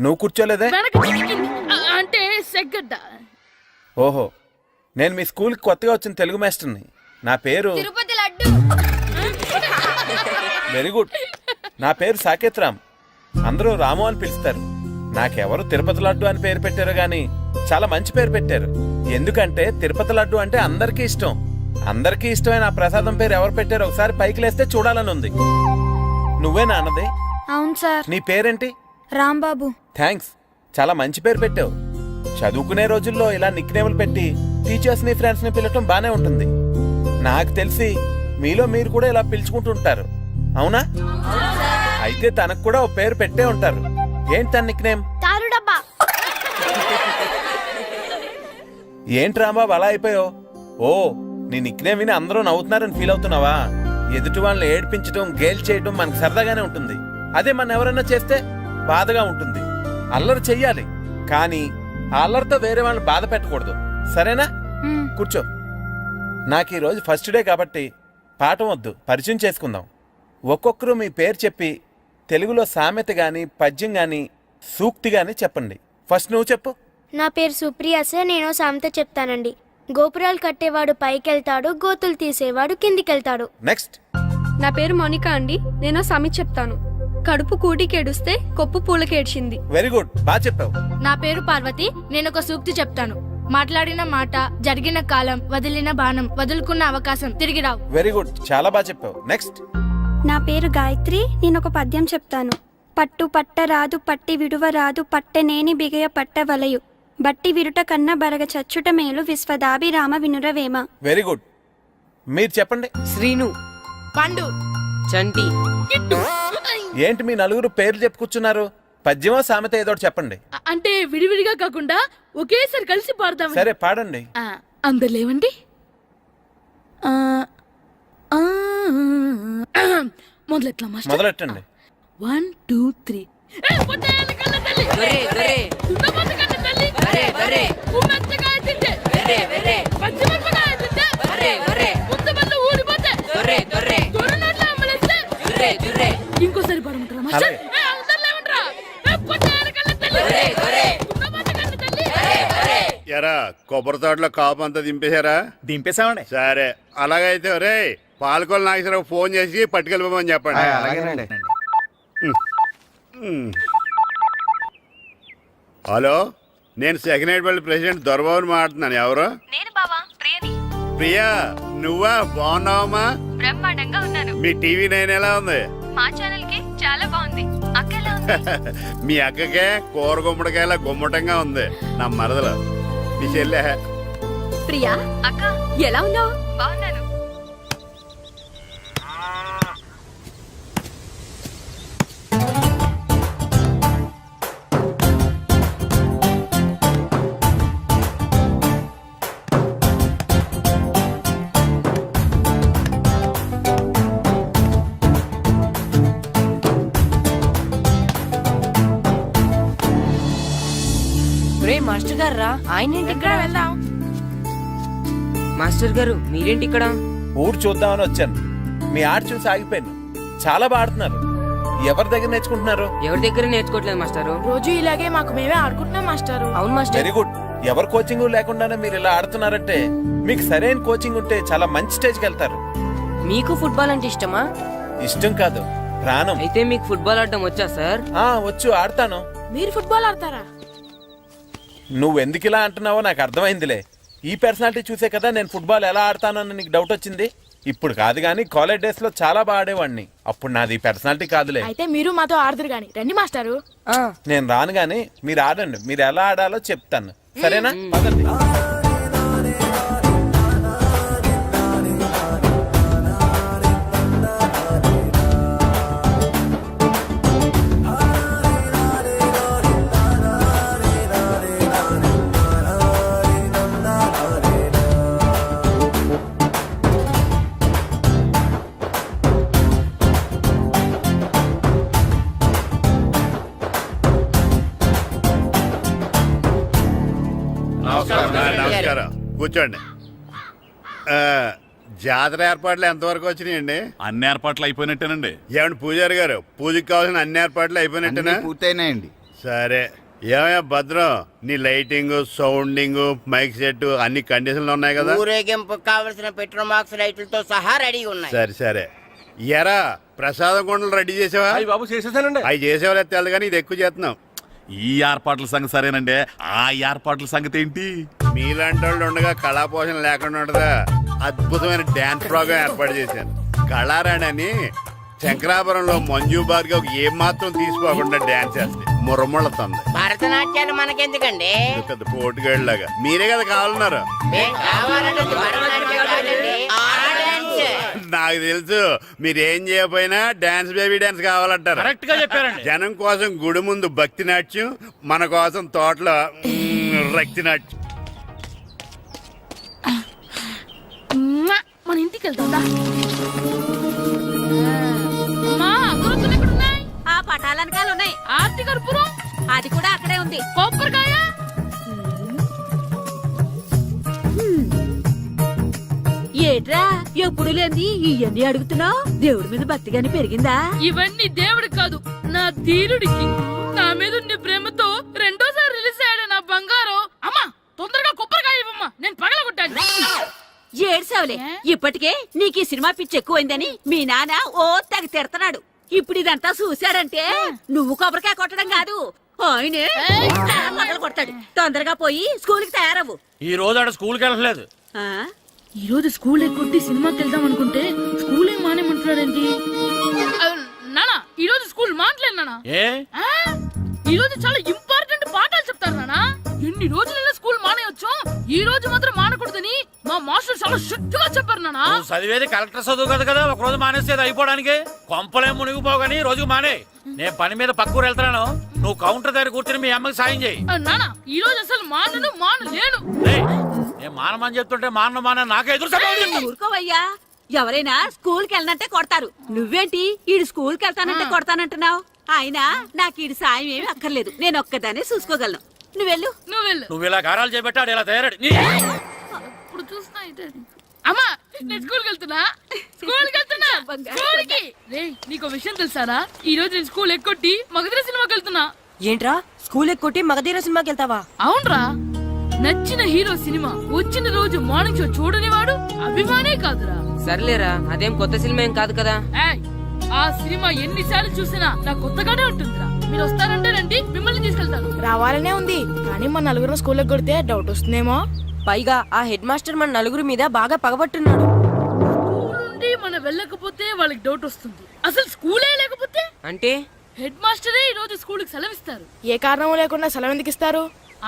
నువ్వు కూర్చోలేదే? వెనక చిక్కింది. అంటే సెగ్గడ్డ. ఓహో, నేను మీ స్కూల్కి కొత్తగా వచ్చిన తెలుగు మాస్టర్ని. నా పేరు తిరుపతి లడ్డు. Very good. నా పేరు సాకేత్ రామ్. అందరూ రాము అని పిలుస్తారు. నాకెవరు తిరుపతి లడ్డు అని పేరు పెట్టారు గాని చాలా మంచి పేరు పెట్టారు. ఎందుకంటే తిరుపతి లడ్డు అంటే అందరికీ ఇష్టం. అందరికీ ఇష్టమైన ఆ ప్రసాదం పేరు ఎవరు పెట్టారో ఒకసారి పైకి లేస్తే చూడాలని ఉంది. నువ్వేనా అన్నది? అవును సార్. నీ పేరేంటి? రాంబాబు. థ్యాంక్స్, చాలా మంచి పేరు పెట్టావు. చదువుకునే రోజుల్లో ఇలా నిక్నేములు పెట్టి టీచర్స్ ని ఫ్రెండ్స్ ని పిలవటం బానే ఉంటుంది. నాకు తెలిసి మీలో మీరు కూడా ఇలా పిలుచుకుంటుంటారు, అవునా? అయితే తనకు కూడా ఓ పేరు పెట్టే ఉంటారు. ఏంటి తన నిక్నేమ్? తారు డబ్బా. ఏంటి రాంబాబు అలా అయిపోయావు? ఓ, నీ నిక్నేమ్ విని అందరూ నవ్వుతున్నారని ఫీల్ అవుతున్నావా? ఎదుటి వాళ్ళని ఏడ్పించడం, గేల్ చేయడం మనకు సరదాగానే ఉంటుంది. అదే మన ఎవరన్నా చేస్తే బాధగా ఉంటుంది. అల్లరి చెయ్యాలి, కానీ ఆ అల్లరితో వేరే వాళ్ళని బాధ పెట్టకూడదు, సరేనా? కూర్చో. నాకు ఈరోజు ఫస్ట్ డే కాబట్టి పాఠం వద్దు, పరిచయం చేసుకుందాం. ఒక్కొక్కరు మీ పేరు చెప్పి తెలుగులో సామెత గాని, పద్యం గాని, సూక్తి గాని చెప్పండి. ఫస్ట్ నువ్వు చెప్పు. నా పేరు సుప్రియ సార్. నేను సామెత చెప్తానండి. గోపురాలు కట్టేవాడు పైకెళ్తాడు, గోతులు తీసేవాడు కిందికెళ్తాడు. నెక్స్ట్. నా పేరు మోనికా అండి. నేను సామెత చెప్తాను. కడుపు కూటికేడుస్తే కొప్పు పూలకేడ్చింది. వెరీ గుడ్, బాగా చెప్పావు. నా పేరు పార్వతి. నేను ఒక సూక్తి చెప్తాను. మాట్లాడిన మాట, జరిగిన కాలం, వదిలిన బాణం, వదులుకున్న అవకాశం తిరిగి రావు. వెరీ గుడ్, చాలా బాగా చెప్పావు. నెక్స్ట్. నా పేరు గాయత్రి. నేను ఒక పద్యం చెప్తాను. పట్టు పట్ట రాదు, పట్టి విడువ రాదు, పట్టనేని బిగయ పట్ట వలయు, బట్టి విరుట కన్న బరగ చచ్చుట మేలు, విశ్వదాభిరామ వినురవేమ. Very good. మీరు చెప్పండి. శ్రీను, పండు, చంటి. కిట్టు. ఏంటి మీ నలుగురు పేర్లు చెప్పుకూర్చున్నారు? పద్యమో సామెత ఏదో ఒకటి చెప్పండి. అంటే విడివిడిగా కాకుండా ఒకేసారి కలిసి పాడతాం. సరే పాడండి. అందరు లేవండి. మొదలెట్లా మాస్టర్? మొదలెట్టండి. 1 2 3. ఇంకోసారి పాడమంటారా మాస్టర్? ఎరా కొబ్బరి తోటలో కాపు అంతా దింపేశారా? దింపేశామండి. సరే, అలాగైతే రే పాలకొల్లు నాగేశ్వరరావు ఫోన్ చేసి పట్టుకెళ్ళిపోమని చెప్పండి. అలాగేనండి. హలో, నేను సెకండ్ హెడ్ బల్లి ప్రెసిడెంట్ దొరబాబుని మాట్లాడుతున్నాను. ఎవరు? నేను బావా ప్రియని. ప్రియా, నువ్వా? బాగున్నావమ్మా? బ్రహ్మాండంగా ఉన్నాను. మీ టీవీ 9 ఎలా ఉంది? మా ఛానల్ కి చాలా బాగుంది. అక్క ఎలా ఉంది? మీ అక్కకే కూర గుమ్మడికాయలా గుమ్మటంగా ఉంది. నా మరదలు మీ చెల్లె. ప్రియా అక్క ఎలా ఉన్నావు? బాగున్నాను. మాస్టర్ గారు రా. ఆయన ఇక్కడ వెళ్దాం. మాస్టర్ గారు మీరేంటి ఇక్కడ? ఊరు చూద్దామని వచ్చాను. మీ ఆట చూసి ఆగిపోయాను. చాలా బాగా ఆడుతున్నారు. ఎవరి దగ్గర నేర్చుకుంటున్నారు? ఎవరి దగ్గర నేర్చుకోవట్లేదు మాస్టారు. రోజు ఇలాగే మాకు మేమే ఆడుకుంటున్నాం మాస్టారు. అవును మాస్టర్. Very good. ఎవరి కోచింగ్ లేకుండానే మీరు ఇలా ఆడుతున్నారంటే మీకు సరైన కోచింగ్ ఉంటే చాలా మంచి స్టేజ్కి వెళ్తారు. మీకు ఫుట్బాల్ అంటే ఇష్టమా? ఇష్టం కాదు, ప్రాణం. అయితే మీకు ఫుట్బాల్ ఆడడం వచ్చా సార్? వచ్చు, ఆడతాను. మీరు ఫుట్బాల్ ఆడతారా? నువ్వెందుకు ఇలా అంటున్నావో నాకు అర్థమైందిలే. ఈ పర్సనాలిటీ చూసే కదా నేను ఫుట్బాల్ ఎలా ఆడతానని నీకు డౌట్ వచ్చింది. ఇప్పుడు కాదు గానీ కాలేజ్ డేస్ లో చాలా బాగా ఆడేవాడిని. అప్పుడు నాది పర్సనాలిటీ కాదులే. అయితే మీరు మాతో ఆడదురు గాని రండి మాస్టారు. నేను రాను గానీ మీరు ఆడండి. మీరు ఎలా ఆడాలో చెప్తాను, సరేనా? పదండి. కూర్చోండి. జాతర ఏర్పాట్లు ఎంతవరకు వచ్చినాయండి? అన్ని ఏర్పాట్లు అయిపోయినట్టేనండి. ఏమండి పూజారి గారు, పూజకి కావాల్సిన అన్ని ఏర్పాట్లు అయిపోయినట్టేనా? పూర్తయినాయండి. సరే. ఏమయ్యా భద్రం, నీ లైటింగ్, సౌండింగ్, మైక్ సెట్ అన్ని కండిషన్లు ఉన్నాయి కదా? ఊరేగింపు కావలసిన పెట్రోల్ మార్క్స్ లైట్లతో సహా రెడీ ఉన్నాయి. సరే సరే. ఎరా ప్రసాదం కొండలు రెడీ చేసావా? బాబు చేసేసానండి. అవి చేసేవాళ్ళు తెలదు కానీ ఇది ఎక్కువ చేస్తున్నాం. ఈ ఏర్పాట్ల సంగతి సరేనండి, ఆ ఏర్పాట్ల సంగతి ఏంటి? మీలాంటి వాళ్ళు ఉండగా కళాపోషణ లేకుండా ఉండదా? అద్భుతమైన డ్యాన్స్ ప్రోగ్రాం ఏర్పాటు చేశాను. కళారాణి అని శంకరాపురంలో మంజు భార్గవ్ ఏం మాత్రం తీసుకోకుండా డ్యాన్స్ చేస్తే మురముళ్ళతుంది. భరతనాట్యాలు మనకెందుకండి? పెద్ద పోటుగాళ్ళలాగా మీరే కదా కావాలన్నారు. నాకు తెలుసు మీరేం చేయకపోయినా డాన్స్ బేబీ డాన్స్ కావాలంటారు. కరెక్ట్ గా చెప్పారండి. జనం కోసం గుడి ముందు భక్తి నాట్యం, మన కోసం తోటలో రక్తి నాట్యం. మన ఇంటికి వెళ్తుందా? అమ్మా, అగరొత్తులు ఎక్కడున్నాయి? ఆ పటాలనకాలు ఉన్నాయి. ఆర్తి కర్పూరం అది కూడా అక్కడే ఉంది. కొబ్బరికాయ ఏట్రా ఎప్పుడు లేని ఇవన్నీ అడుగుతున్నావు? దేవుడి మీద భక్తి గాని పెరిగిందా? ఇవన్నీ దేవుడికి కాదు, నా ధీరుడికి. నా మీద ఉండే ప్రేమతో రెండోసారి రిలీజ్ అయ్యాడు నా బంగారం. అమ్మా, తొందరగా కొబ్బరికాయ ఇవ్వమ్మా, నేను పగలగొట్టాను. ఏడ్సావులే, ఇప్పటికే నీకు ఈ సినిమా పిచ్చి ఎక్కువైందని మీ నాన్న ఓ తెగ తిడతాడు. ఇప్పుడు ఇదంతా చూశాడంటే నువ్వు కొబ్బరికాయ కొట్టడం కాదు, ఆయనే పగలు కొడతాడు. తొందరగా పోయి స్కూల్ కి తయారవు. ఈ రోజు ఆడ స్కూల్కి వెళ్ళలేదు. ఆ? ఈ రోజు స్కూల్ ఎక్కొట్టి సినిమాకి వెళ్దాం అనుకుంటే స్కూల్ ఏం మానేమంటున్నాడేంటి? నానా, ఈ రోజు స్కూల్ మానట్లేదు నానా. ఈ రోజు చాలా ఇంపార్టెంట్ పాఠాలు చెప్తారు నానా. ఎన్ని రోజులైనా స్కూల్ మానేయొచ్చు, ఈ రోజు మాత్రం మానకూడదని మా మాస్టర్ చాలా స్ట్రిక్ట్ గా చెప్పారు నానా. చదివేది కలెక్టర్ చదువు కదా కదా, ఒక రోజు మానేసేది అయిపోవడానికి. కొంపలే మునిగిపోగాని రోజు మానే. నేను పని మీద పక్కూరు వెళ్తున్నాను, నువ్వు కౌంటర్ దగ్గర కూర్చొని మీ అమ్మకి సాయం చేయి. నానా, ఈ రోజు అసలు మానలేను. నేను మానమని చెప్తుంటే మాన నాకే ఎదురు. ఊరుకోవయ్యా, ఎవరైనా స్కూల్ కి వెళ్ళనంటే కొడతారు. నువ్వేంటి ఈడు స్కూల్ కి వెళ్తానంటే కొడతానంటున్నావు? అయినా నాకు ఈడు సాయం ఏమి అక్కర్లేదు, నేను ఒక్కదాన్ని చూసుకోగలను. నువ్వెళ్ళు. నువ్వు ఇలా గారాలు చేపెట్టాడు ఇలా తయారాడు. ఇప్పుడు చూస్తున్నా అమ్మా, నేను స్కూల్కి వెళ్తున్నా. స్కూల్కి రేయ్, నీకు విషయం తెలుసారా? ఈ రోజు నేను స్కూల్ ఎక్కొట్టి మగధీర సినిమాకి వెళ్తున్నా. ఏంట్రా, స్కూల్ ఎక్కొట్టి మగధీర సినిమాకి వెళ్తావా? అవునరా, నచ్చిన హీరో సినిమా వచ్చిన రోజు మార్నింగ్ షో చూడనివాడు అభిమానే కాదురా. సర్లేరా, అదేం కొత్త సినిమా ఏం కాదు కదా. ఆ సినిమా ఎన్నిసార్లు చూసినా నాకు కొత్తగానే ఉంటుందిరా. మీరు వస్తారంటే రండి, మిమ్మల్ని తీసుకెళ్తాను. రావాలనే ఉంది, కానీ మన నలుగురు స్కూల్కి కొడితే డౌట్ వస్తుందేమో. పైగా ఆ హెడ్ మాస్టర్ మన నలుగురి మీద బాగా పగబట్టున్నాడు. స్కూల్ నుండి మనం వెళ్ళకపోతే వాళ్ళకి డౌట్ వస్తుంది. అసలు స్కూలే లేకపోతే అంటే హెడ్ మాస్టరే ఈ రోజు స్కూల్కి సెలవిస్తారు. ఏ కారణం లేకుండా సెలవు ఎందుకు ఇస్తారు?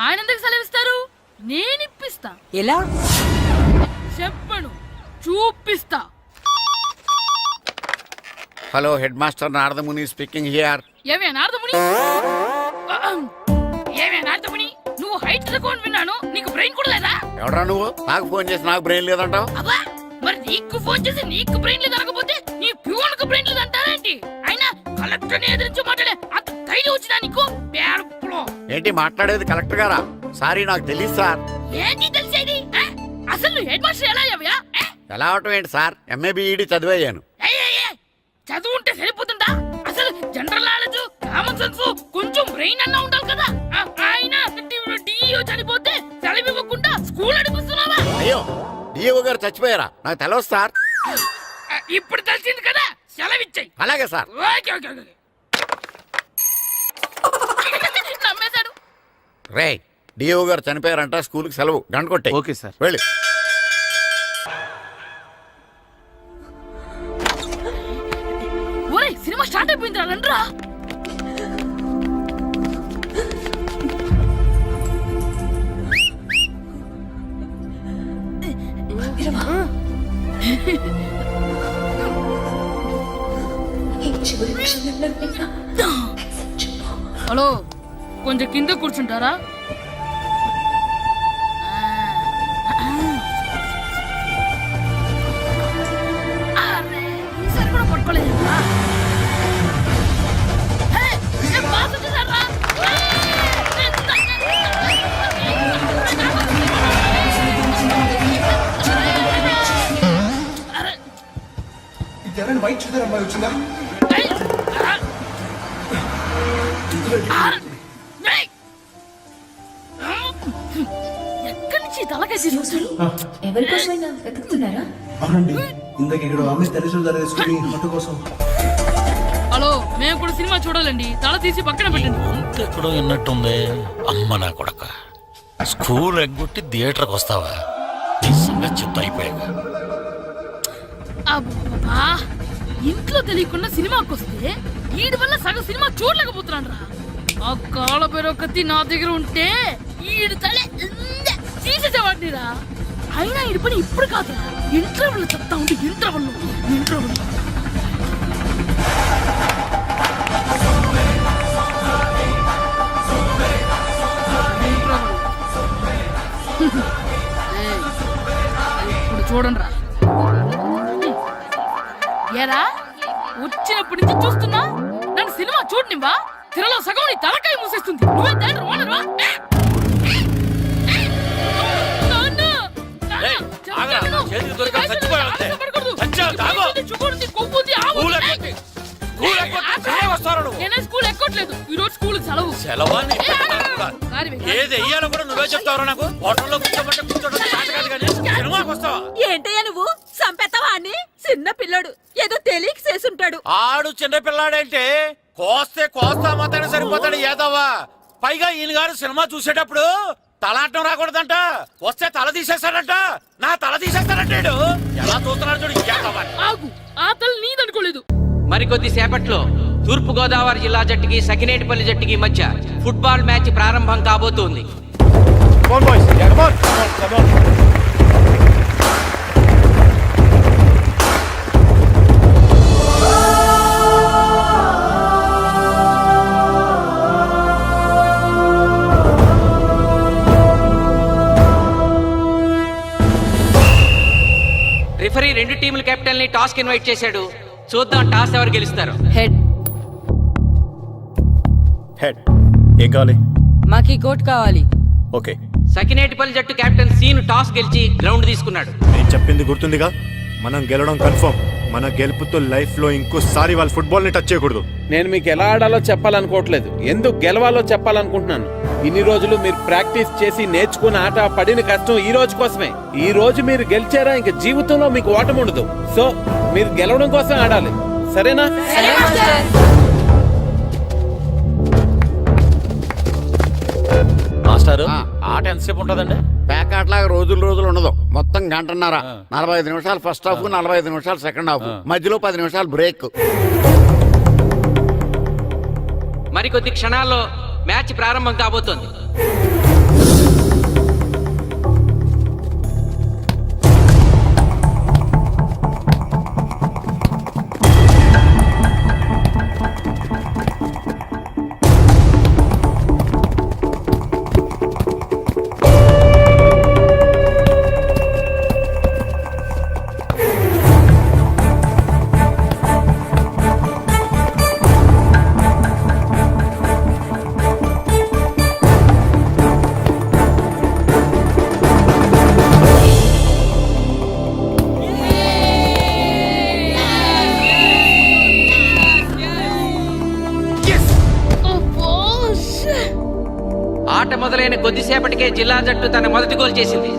ఆయన ఎందుకు సెలవిస్తారు? నేను ఇప్పిస్తా. ఎలా చెప్పను, చూపిస్తా. Hello, head master Naradamuni speaking here. ఏమే నారదముని, నువ్వు హైట్ తక్కువ విన్నాను, నీకు బ్రెయిన్ కూడా లేదా? ఎవడరా నువ్వు? నాకు ఫోన్ చేసి నాకు బ్రెయిన్ లేదంటావు? అబ్బా, మరి నీకు ఫోన్ చేసి నీకు బ్రెయిన్ లేదనకపోతే నీ ప్యూన్ కు బ్రెయిన్ లేదంటారేంటి? అయినా కలెక్టర్ ని ఎదిరించి మాట్లాడే అంత ధైర్యం వచ్చినా నీకు? ఏంటి మాట్లాడేది? కలెక్టర్ గారా? సారీ, నాకు తెలియదు సార్. ఏంటి తెలిసేది? అసలు నువ్వు హెడ్ మాస్టర్ ఎలా అయ్యావా? ఎలా అవటం ఏంటి సార్, ఎంఏ బిఈడి చదివయ్యాను. చదువు ఉంటే సరిపోతుందా? అసలు జనరల్ నాలెడ్జ్, కామన్ సెన్స్, కొంచెం బ్రెయిన్ అన్నా ఉండాలి కదా. ఆయన డిఇఓ చనిపోతే సెలవు ఇవ్వకుండా స్కూల్ అడిపిస్తున్నావా? అయ్యో, డిఓ గారు చచ్చిపోయారా? నాకు తెలియదు సార్. ఇప్పుడు తెలిసింది కదా, సెలవిచ్చాయి. అలాగే సార్. నమ్మేశాడు. రే, డిఓ గారు చనిపోయారంట, స్కూల్కి సెలవు. గంట కొట్టే. Okay sir. వెళ్ళి. ఒరే, సినిమా స్టార్ట్ అయిపోయిందిరా, రండిరా. హలో, కొంచెం కింద కూర్చుంటారా? ఈసారి కూడా పట్టుకోలేదు. ఎవరైనా వైట్ చూద్దరు అమ్మాయి వచ్చిందా? ఎక్కడి నుంచి తలకాయ తీసుకొచ్చాడు? ఎవరికోసమైనా వెతుకుతున్నారా? అవునండి, ఇందాక ఇక్కడ ఆమె తల్లిదండ్రులు తీసుకుని హోటల్ కోసం. హలో, మేము కూడా సినిమా చూడాలండి. తల తీసి పక్కన పెట్టండి. ఎక్కడో విన్నట్టుంది. అమ్మ నా కొడక, స్కూల్ ఎగ్గొట్టి థియేటర్కి వస్తావా? నీ సంగతి చెప్తా అయిపోయాక. అబ్బా, ఇంట్లో తెలియకుండా సినిమాకి వస్తే వీడి వల్ల సగం సినిమా చూడలేకపోతున్నాను రా. ఆ కాళ్ళ పేరు కత్తి నా దగ్గర ఉంటే ఈడు తల తీసేసేవాడిని రా. అయినా ఈడి పని ఇప్పుడు కాదురా, ఇంటర్వెల్ చెప్తా ఉంటే ఇంటర్వెల్ ఇప్పుడు చూడండి రా. ఏరా, వచ్చినప్పటి నుంచి చూస్తున్నా నన్ను సినిమా చూడనివ్వా? తిరలో సగం నీ తలకాయ మూసేస్తుంది. నువ్వే దాని ఓనర్వా? నేనే స్కూల్ ఎక్కట్లేదు. ఈ రోజు స్కూల్ సెలవు. ఏది వెయ్యాలో కూడా నువ్వే చెప్తావు. నాకు హోటల్లో సినిమాకి వస్తావా? ఏంటయ్యా నువ్వు సంపెత్తవా అని? చిన్న పిల్లడు ఏదో తెలియక చేసుంటాడు. ఆడు చిన్న పిల్లాడంటే కోస్తే కోస్తా మాత్రమే సరిపోతాడు ఏదవ్వా. పైగా ఈయన గారు సినిమా చూసేటప్పుడు తలాటం రాకూడదంట. వస్తే తల తీసేస్తాడంట. నా తల తీసేస్తాడంటాడు. ఎలా చూస్తున్నాడు చూడు. ఆగు, ఆ తల నీదనుకోలేదు. మరికొద్ది సేపట్లో తూర్పు గోదావరి జిల్లా జట్టుకి సకినేటిపల్లి జట్టుకి మధ్య ఫుట్బాల్ మ్యాచ్ ప్రారంభం కాబోతోంది. రిఫరీ రెండు టీముల కెప్టెన్ ని టాస్ కి ఇన్వైట్ చేశాడు. చూద్దాం టాస్ ఎవరు గెలుస్తారు. హెడ్. హెడ్. ఏం కావాలి? మాకు ఈ కోట్ కావాలి. ఓకే. సకినేటిపల్లి జట్టు కెప్టెన్ సీను టాస్ గెలిచి గ్రౌండ్ తీసుకున్నాడు. నేను చెప్పింది గుర్తుందిగా? మనం గెలవడం కన్ఫర్మ్. మన గెలుపుతో లైఫ్ లో ఇంకోసారి వాళ్ళ ఫుట్బాల్ ని టచ్ చేయకూడదు. నేను మీకు ఎలా ఆడాలో చెప్పాలనుకోవట్లేదు, ఎందుకు గెలవాలో చెప్పాలనుకుంటున్నాను. ఇన్ని రోజులు మీరు ప్రాక్టీస్ చేసి నేర్చుకున్న ఆట పడిన కష్టం ఈ రోజు కోసమే. ఈ రోజు మీరు గెలిచారా ఇంక జీవితంలో మీకు ఓటమి ఉండదు. సో మీరు గెలవడం కోసం ఆడాలి, సరేనా? మాస్టారు, ఆట ఎంతసేపు ఉంటుందండి? పేకాట్లాగా రోజులు ఉండదు. మొత్తం గంటన్నర. 45 నిమిషాలు ఫస్ట్ హాఫ్, 45 నిమిషాలు సెకండ్ హాఫ్, మధ్యలో 10 నిమిషాలు బ్రేక్. మరికొద్ది క్షణాల్లో మ్యాచ్ ప్రారంభం కాబోతోంది. ఆట మొదలైన కొద్దిసేపటికే జిల్లా జట్టు తన మొదటి గోల్ చేసింది.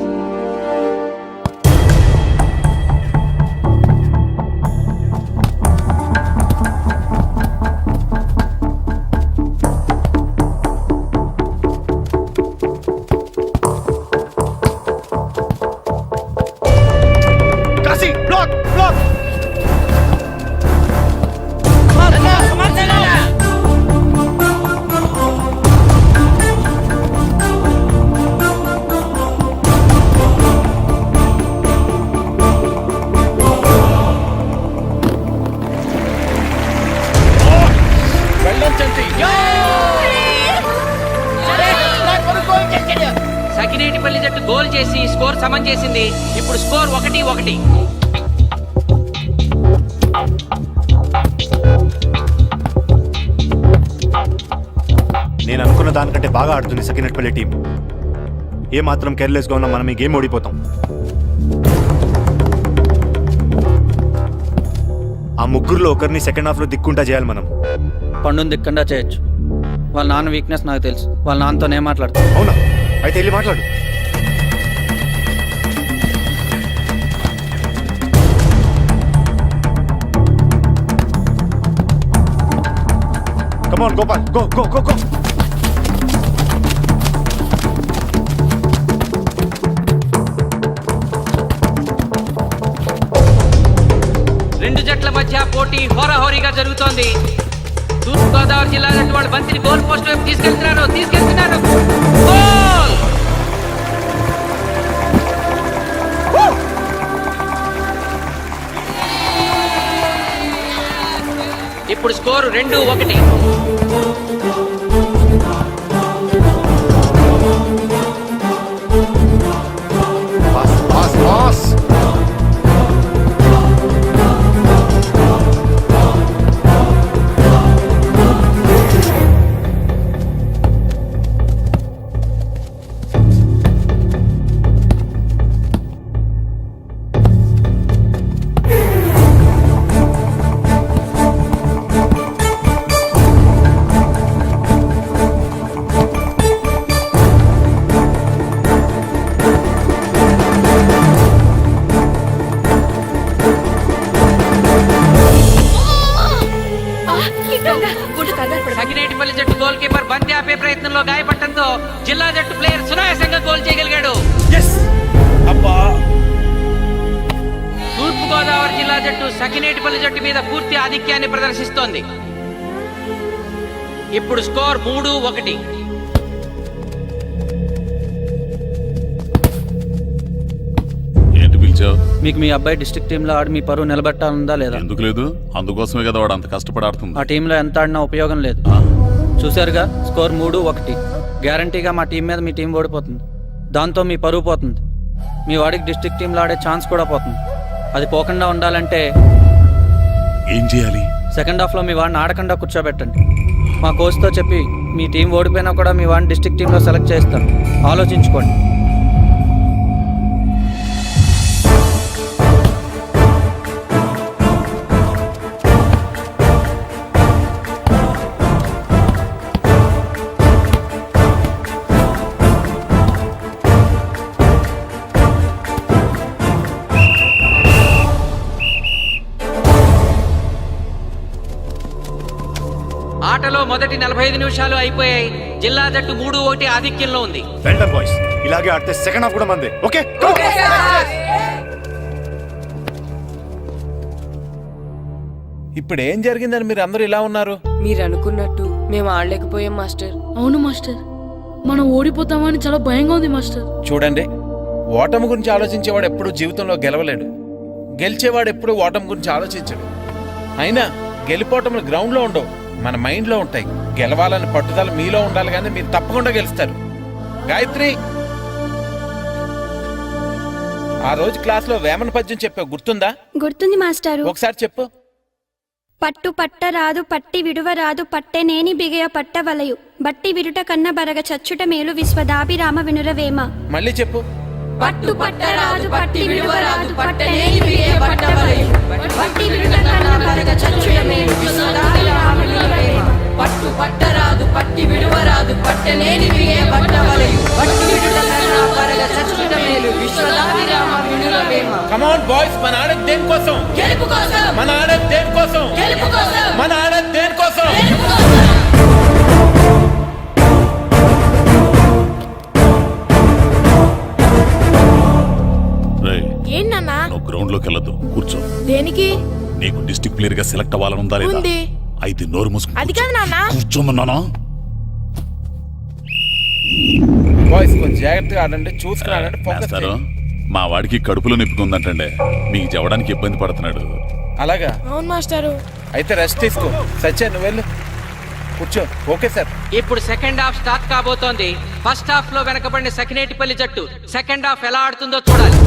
సకినేటిపల్లి జట్టు గోల్ చేసి స్కోర్ సమం చేసింది. ఇప్పుడు స్కోర్ 1-1. నేను అనుకున్న దానికంటే బాగా ఆడుతుంది సకినేటిపల్లి టీం. ఏ మాత్రం కేర్లెస్ గా ఉన్నా మనం ఈ గేమ్ ఓడిపోతాం. ముగ్గురులో ఒకరిని సెకండ్ హాఫ్ లో దిక్కుంటా చేయాలి మనం. పండుని దిక్కుండా చేయొచ్చు. వాళ్ళ నాన్న వీక్నెస్ నాకు తెలుసు. వాళ్ళ నాన్నతో నేను మాట్లాడతాను. అవునా? అయితే వెళ్ళి మాట్లాడు. Come on, Gopal. Go, go, go, go. రెండు జట్ల మధ్య పోటీ హోరాహోరీగా జరుగుతోంది. తూర్పుగోదావరి జిల్లా జట్టు వాళ్ళు బంతిని గోల్ పోస్ట్ వైపు తీసుకెళ్తున్నారు. గోల్! ఇప్పుడు స్కోరు 2-1. సకినేటిపల్లి జట్టు గోల్ కీపర్ బంతి ఆపే ప్రయత్నంలో గాయపడటంతో జిల్లా జట్టు ప్లేయర్ సునాయాసంగా గోల్ చేయగలిగాడు. తూర్పుగోదావరి జిల్లా జట్టు సకినేటిపల్లి జట్టు మీద పూర్తి ఆధిక్యాన్ని ప్రదర్శిస్తోంది. ఇప్పుడు స్కోర్ 3-1. ఏంటి పిలిచావు? మీకు మీ అబ్బాయి డిస్ట్రిక్ట్ టీంలో ఆడి మీ పరువు నిలబెట్టాలందా లేదా? ఎందుకు లేదు? అందుకోసమే కదా వాడు అంత కష్టపడి ఆడుతుంది. ఆ టీంలో ఎంత ఆడినా ఉపయోగం లేదు. చూశారుగా, స్కోర్ 3-1. గ్యారంటీగా మా టీం మీద మీ టీం ఓడిపోతుంది. దాంతో మీ పరువు పోతుంది. మీ వాడికి డిస్ట్రిక్ట్ టీంలో ఆడే ఛాన్స్ కూడా పోతుంది. అది పోకుండా ఉండాలంటే ఏం చేయాలి? సెకండ్ హాఫ్లో మీ వాడిని ఆడకుండా కూర్చోబెట్టండి. మా కోచ్తో చెప్పి మీ టీం ఓడిపోయినా కూడా మీ వాడిని డిస్ట్రిక్ట్ టీంలో సెలెక్ట్ చేస్తాను. ఆలోచించుకోండి. ఆటలో మొదటి 45 నిమిషాలు అయిపోయాయి. జిల్లా జట్టు 3-1 ఆధిక్యంలో ఉంది. వెల్డన్ బాయ్స్, ఇలాగే ఆడితే సెకండ్ హాఫ్ కూడా మందే. ఓకే? ఇప్పుడు ఏం జరిగిందని మీరు అందరూ ఇలా ఉన్నారు? మీరు అనుకున్నట్టు మేము ఆడలేకపోయాం మాస్టర్. అవును మాస్టర్, మనం ఓడిపోతామని చాలా భయంగా ఉంది మాస్టర్. చూడండి, ఓటమి గురించి ఆలోచించేవాడు ఎప్పుడు జీవితంలో గెలవలేడు. గెలిచేవాడు ఎప్పుడు ఓటమి గురించి ఆలోచించడు. అయినా గెలిపోవటంలో గ్రౌండ్లో ఉండవు, మన మైండ్లో ఉంటాయి. గెలవాలని పట్టుదల మీలో ఉండాలి, కానీ మీరు తప్పకుండా గెలుస్తారు. గాయత్రి, ఆ రోజు క్లాస్లో వేమన పద్యం చెప్పావు, గుర్తుందా? గుర్తుంది మాస్టారు. ఒకసారి చెప్పు. పట్టు పట్ట రాదు పట్టి విడువ రాదు పట్టెనేని బిగయ పట్ట వలయు బట్టి విరుట కన్న బరగ చచ్చుట మేలు విశ్వదాభిరామ వినురవేమ. మళ్ళీ చెప్పు. పట్టు పట్ట రాదు పట్టి విడువ రాదు పట్టనేని బిగయ పట్ట వలయు బట్టి విరుట కన్న బరగ చచ్చుట మేలు విశ్వదాభిరామ వినురవేమ. పట్టు పట్ట రాదు పట్టి విడువ రాదు పట్టనేని బిగయ పట్ట వలయు బట్టి విరుట కన్న బరగ చచ్చుట మేలు విశ్వదాభిరామ వినురవేమ. కమ్ ఆన్ బాయ్స్, మన ఆడేది దేనికోసం? గెలుపు కోసం. మన ఆడేది దేనికోసం? గెలుపు కోసం. మన ఆడేది దేనికోసం? ఏంటన్నా? నువ్వు గ్రౌండ్ లోకి వెళ్ళదు, కూర్చో. దేనికి? నీకు డిస్ట్రిక్ట్ ప్లేయర్ గా సెలెక్ట్ అవ్వాలనుందా లేదా? అయితే నోరు మూసుకుని అది కాదు నాన్న. కూర్చోమన్నానా? బాయ్స్ కొంచెం జాగ్రత్తగా ఆడండి, చూసుకున్నాడంటే ఫోకస్ చేయండి. మా వాడికి కడుపులో నొప్పికుందంటండే, మీకు చెప్పడానికి ఇబ్బంది పడుతున్నాడు. అలాగా? అవును మాస్టారు. అయితే రెస్ట్ తీసుకో. సత్య, నువ్వు వెళ్ళు, కూర్చో. Okay sir. ఇప్పుడు సెకండ్ హాఫ్ స్టార్ట్ కాబోతోంది. ఫస్ట్ హాఫ్ లో వెనకబడిన సకినేటిపల్లి జట్టు సెకండ్ హాఫ్ ఎలా ఆడుతుందో చూడాలి.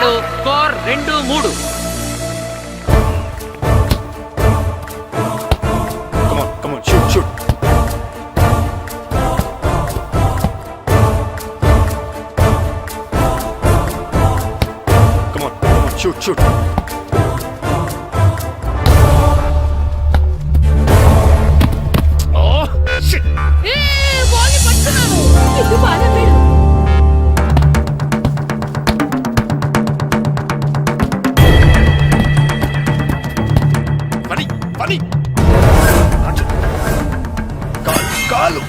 చేస్తున్నారు. Score 2-3. Come on, shoot. Come on, shoot. Ball పట్టుకున్నాను. ఇల్లు బాధపడు. పని కాలు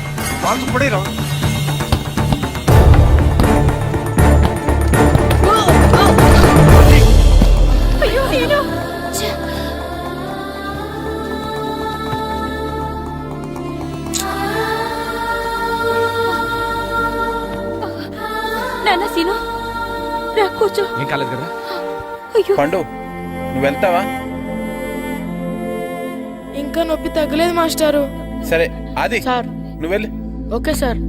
పడేరా. అయ్యో నేను నాన్న సీను రా కూర్చో. ఏం కాలేదు కదా? అయ్యో పండు నువ్వు వెళ్తావా? ఇంకా నొప్పి తగ్గలేదు మాస్టారు. సరే అది సార్ నువ్వు వెళ్ళి. Okay sir.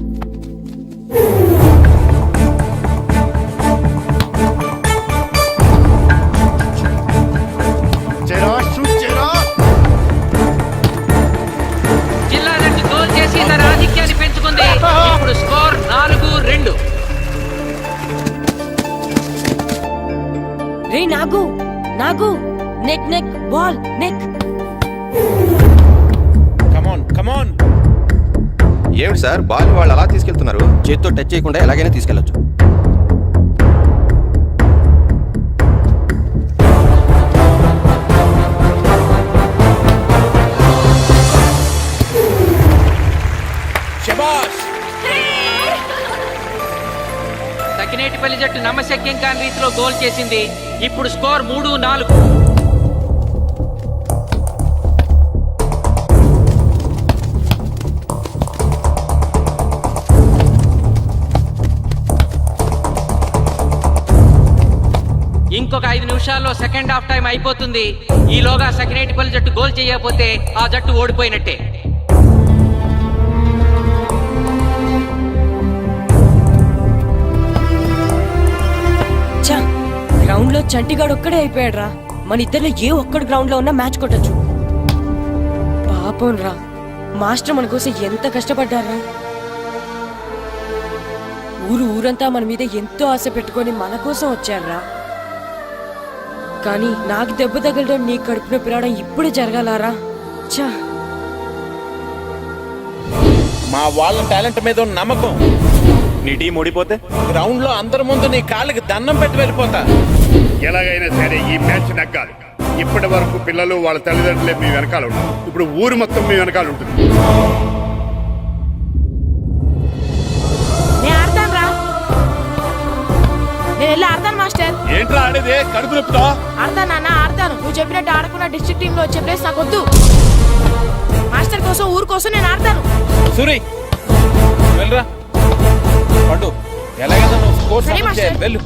జిల్లా జట్టు గోల్ చేసి తన ఆధిక్యాన్ని పెంచుకుంది. ఇప్పుడు స్కోర్ 4-2. రే నాగు నెక్ బాల్ నెక్. కమాన్ ఏమిటి సార్ బాల్ వాళ్ళు అలా తీసుకెళ్తున్నారు? చేతితో టచ్ చేయకుండా ఎలాగైనా తీసుకెళ్లొచ్చు. శభాష్. సకినేటిపల్లి జట్టు నమ్మశక్యం కాని రీతిలో గోల్ చేసింది. ఇప్పుడు స్కోర్ 3-4. ఇంకొక 5 నిమిషాల్లో సెకండ్ హాఫ్ టైం అయిపోతుంది. ఈలోగా సకినేటిపల్లి జట్టు గోల్ చేయకపోతే ఆ జట్టు ఓడిపోయినట్టే. గ్రౌండ్ లో చంటిగాడు ఒక్కడే అయిపోయాడు రా. మన ఇద్దరిలో ఏ ఒక్కడు గ్రౌండ్ లో ఉన్నా మ్యాచ్ కొట్టచ్చు. పాపం రా, మాస్టర్ మన కోసం ఎంత కష్టపడ్డారా. ఊరంతా మన మీద ఎంతో ఆశ పెట్టుకొని మన కోసం వచ్చారా. కానీ నాకు దెబ్బ తగలడం, నీ కడుపు నొప్పి రావడం ఇప్పుడే జరగాలారా. చా, మా వాళ్ళ టాలెంట్ మీద ఉన్న నమ్మకం. నీ టీం ఓడిపోతే గ్రౌండ్ లో అందరి ముందు నీ కాళ్ళకి దండం పెట్టి వెళ్ళిపోతా. ఎలాగైనా సరే ఈ మ్యాచ్ నగ్గాలి. ఇప్పటి వరకు పిల్లలు వాళ్ళ తల్లిదండ్రులే మీ వెనకాల ఉంటారు. ఇప్పుడు ఊరు మొత్తం మీ వెనకాల ఉంటుంది. నేను ఆడతాను రా. నేను వెళ్ళి ఆడతాను మాస్టర్. ఏంట్రా ఆడేది? కడుపు నొప్పితో ఆడతాను నాన్న, ఆడతాను. నువ్వు చెప్పినట్టు ఆడకుండా డిస్ట్రిక్ట్ టీమ్ లో వచ్చే ప్లేస్ నాకు వద్దు. మాస్టర్ కోసం, ఊరు కోసం నేను ఆడతాను. సూరి వెళ్ళరా. పండు ఎలాగైనా నువ్వు స్కోర్ సరే సాధించే. మాస్టర్. వెళ్ళు.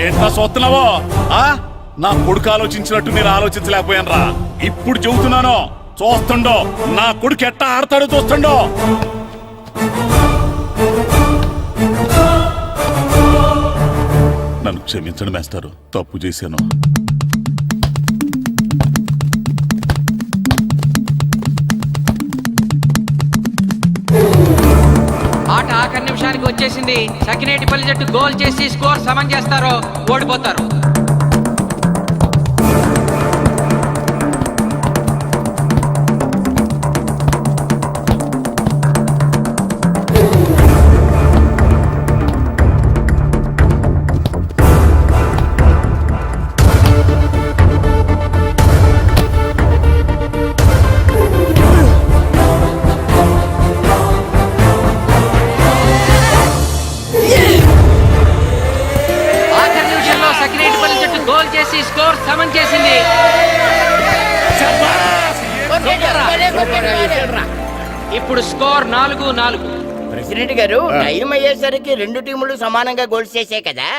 ఏంట్రా చూస్తున్నావో? నా కొడుకు ఆలోచించినట్టు నేను ఆలోచించలేకపోయాను రా. ఇప్పుడు చెబుతున్నాను, చూస్తుండో నా కొడుకు ఎట్టా ఆడతాడో చూస్తుండో. నన్ను క్షమించండి మేస్తారు, తప్పు చేశాను. ఆట ఆఖరి నిమిషానికి వచ్చేసింది. సకినేటిపల్లి జట్టు గోల్ చేసి స్కోర్ సమం చేస్తారో ఓడిపోతారు. స్కోర్ సమం చేసింది. ఇప్పుడు స్కోర్ 4-4. ప్రెసిడెంట్ గారు, టైం అయ్యేసరికి రెండు టీములు సమానంగా గోల్స్ చేసే కదా,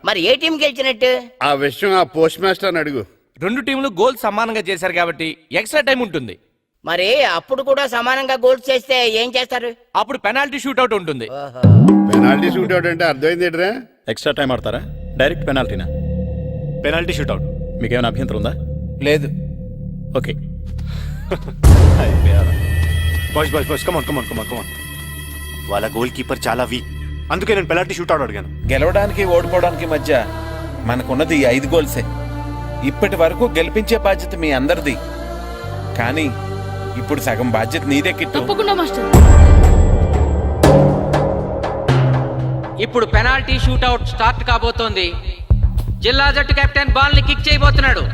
మరి ఏ టీం గెలిచినట్టు? ఆ విషయం ఆ పోస్ట్ మాస్టర్ అడుగు. 2 టీంలు గోల్ సమానంగా చేశారు కాబట్టి ఎక్స్ట్రా టైం ఉంటుంది. మరి అప్పుడు కూడా సమానంగా గోల్స్ చేస్తే ఏం చేస్తారు? అప్పుడు పెనాల్టీ షూట్అవుట్ ఉంటుంది. పెనాల్టీ షూట్అవుట్ అంటే అర్థమైంది ఏంట్రా? ఎక్స్ట్రా టైం ఆడతారా డైరెక్ట్ పెనాల్టీనా? Penalty shootout. మీకేమైనా అభ్యంతరం ఉందా? లేదు. Okay. Boys boys boys come on come on come on come on. వాళ్ళ గోల్ కీపర్ చాలా వీక్, అందుకే నేను పెనాల్టీ షూట్అవుట్ అడిగాను. గెలవడానికి ఓడిపోవడానికి మధ్య మనకున్నది 5 గోల్సే. ఇప్పటి వరకు గెలిపించే బాధ్యత మీ అందరిది, కానీ ఇప్పుడు సగం బాధ్యత నీదే కిట్టు. తప్పకుండా మాస్టర్. ఇప్పుడు పెనాల్టీ షూట్అవుట్ స్టార్ట్ కాబోతోంది. జిల్లా జట్టు కెప్టెన్ బాల్ ని కిక్ చేయబోతున్నాడు.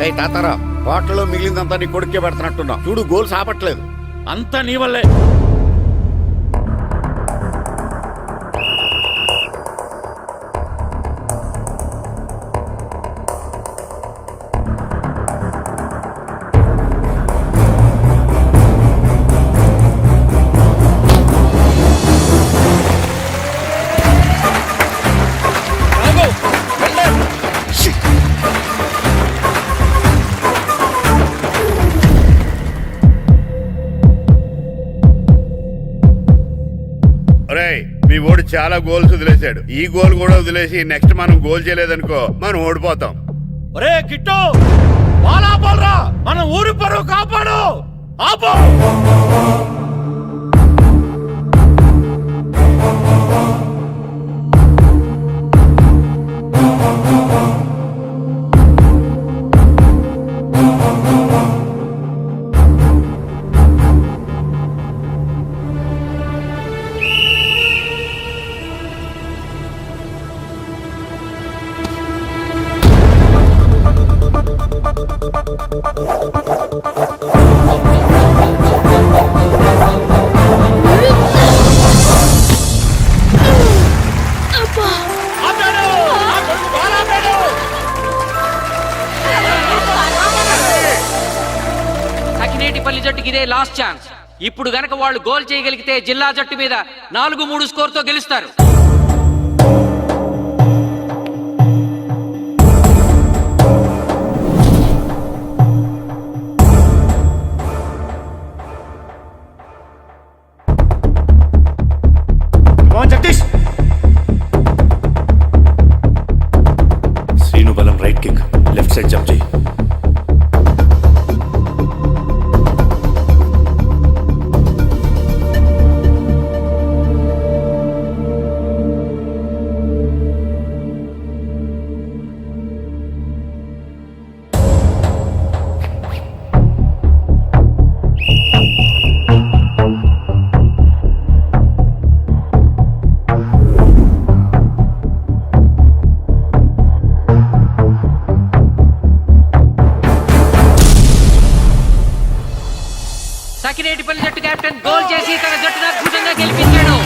ఏ తాతారా, హోటల్లో మిగిలిందంతా నీ కొడుకే పెడుతున్నట్టున్నా. చూడు గోల్స్ ఆపట్లేదు. అంతా నీ వల్లే. మీ ఓడి చాలా గోల్స్ వదిలేశాడు. ఈ గోల్ కూడా వదిలేసి నెక్స్ట్ మనం గోల్ చేయలేదనుకో మనం ఓడిపోతాం. ఒరే కిట్టు, బాల్ ఆపాలరా, మన ఊరి పరువు కాపాడు. ఆపో. సకినేటిపల్లి జట్టుకి ఇదే లాస్ట్ ఛాన్స్. ఇప్పుడు గనక వాళ్ళు గోల్ చేయగలిగితే జిల్లా జట్టు మీద 4-3 స్కోర్ తో గెలుస్తారు. శ్రీను బలం right kick, left side jump చేయి. సకినేటిపల్లి జట్టు కెప్టెన్ గోల్ చేసి తన జట్టును అద్భుతంగా గెలిపించాడు.